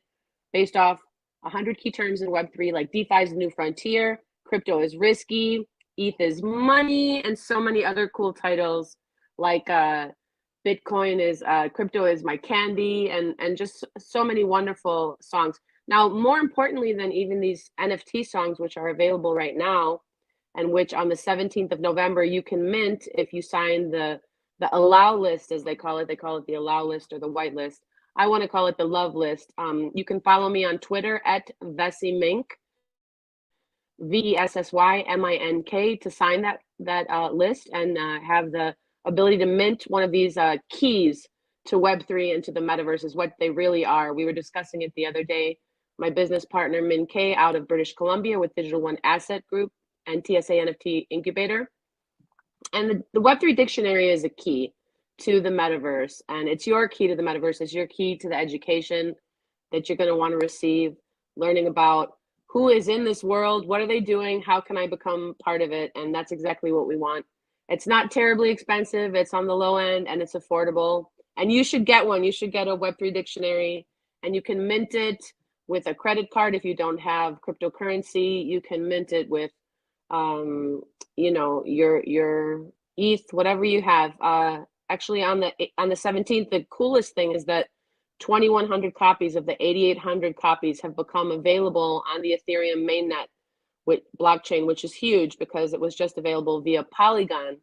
based off 100 key terms in Web3, like DeFi is the new frontier, crypto is risky, ETH is money, and so many other cool titles like Bitcoin is crypto is my candy, and just so many wonderful songs. Now, more importantly than even these NFT songs, which are available right now, and which on the 17th of November you can mint if you sign the allow list, as they call it. They call it the allow list or the white list. I want to call it the love list. You can follow me on Twitter at Vessi Mink. VESSYMINK to sign that list and have the ability to mint one of these keys to Web3 and to the metaverse is what they really are. We were discussing it the other day. My business partner, Min K, out of British Columbia with Digital One Asset Group and TSA NFT Incubator. And the Web3 dictionary is a key to the metaverse. And it's your key to the metaverse. It's your key to the education that you're going to want to receive, learning about who is in this world, what are they doing, how can I become part of it? And that's exactly what we want. It's not terribly expensive. It's on the low end and it's affordable. And you should get one. You should get a Web3 dictionary and you can mint it with a credit card. If you don't have cryptocurrency, you can mint it with, you know, your ETH, whatever you have. Actually on the 17th, the coolest thing is that 2,100 copies of the 8,800 copies have become available on the Ethereum mainnet with blockchain, which is huge because it was just available via Polygon.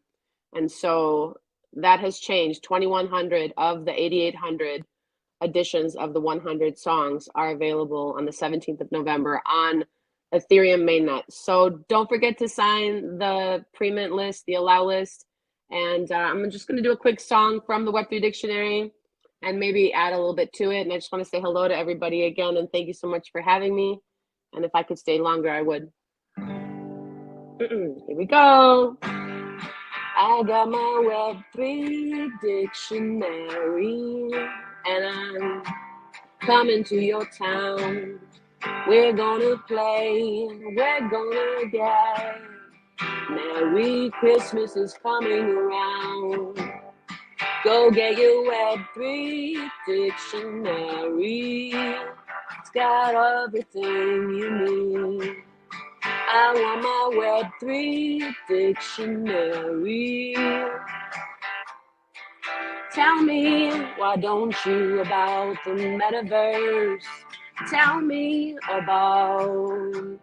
And so that has changed. 2,100 of the 8,800 editions of the 100 songs are available on the 17th of November on Ethereum mainnet. So don't forget to sign the pre-mint list, the allow list. And I'm just going to do a quick song from the Web3 dictionary and maybe add a little bit to it. And I just want to say hello to everybody again. And thank you so much for having me. And if I could stay longer, I would. Here we go. I got my Web3 dictionary and I'm coming to your town. We're gonna play, we're gonna get. Merry Christmas is coming around. Go get your Web3 dictionary. It's got everything you need. I want my Web3 dictionary. Tell me, why don't you about the metaverse? Tell me about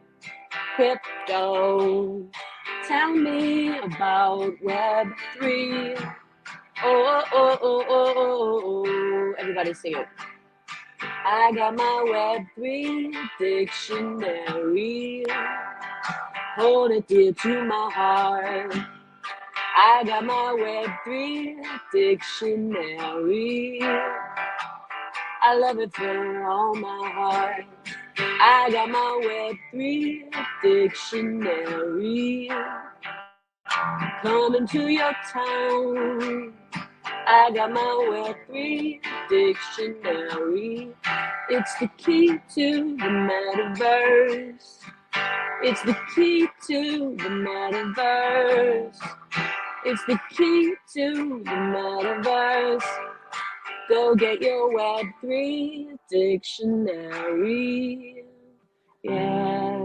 crypto. Tell me about Web3. Oh, oh, oh, oh, oh, oh. Everybody sing it. I got my Web3 dictionary. Hold it dear to my heart. I got my Web3 dictionary. I love it from all my heart. I got my Web3 dictionary. Coming to your town. I got my Web3 dictionary. It's the key to the metaverse. It's the key to the metaverse. It's the key to the metaverse. Go get your Web3 dictionary. Yeah.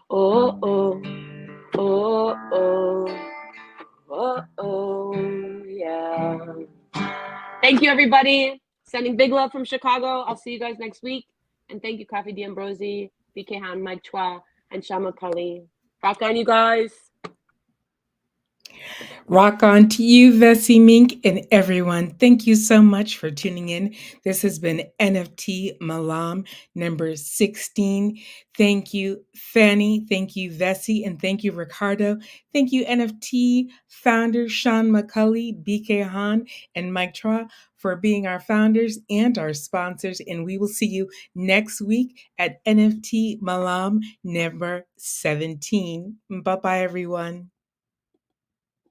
Oh, oh, oh, oh, oh, oh, yeah. Thank you, everybody. Sending big love from Chicago. I'll see you guys next week. And thank you, Coffee D'Ambrosi, BK Han, Mike Chua, and McCully. Rock on, you guys. Rock on to you, Vessi Mink, and everyone. Thank you so much for tuning in. This has been NFT Malam number 16. Thank you, Fanny. Thank you, Vessi. And thank you, Ricardo. Thank you, NFT founders Sean McCully, BK Han, and Mike Chua for being our founders and our sponsors. And we will see you next week at NFT Malam number 17. Bye-bye, everyone.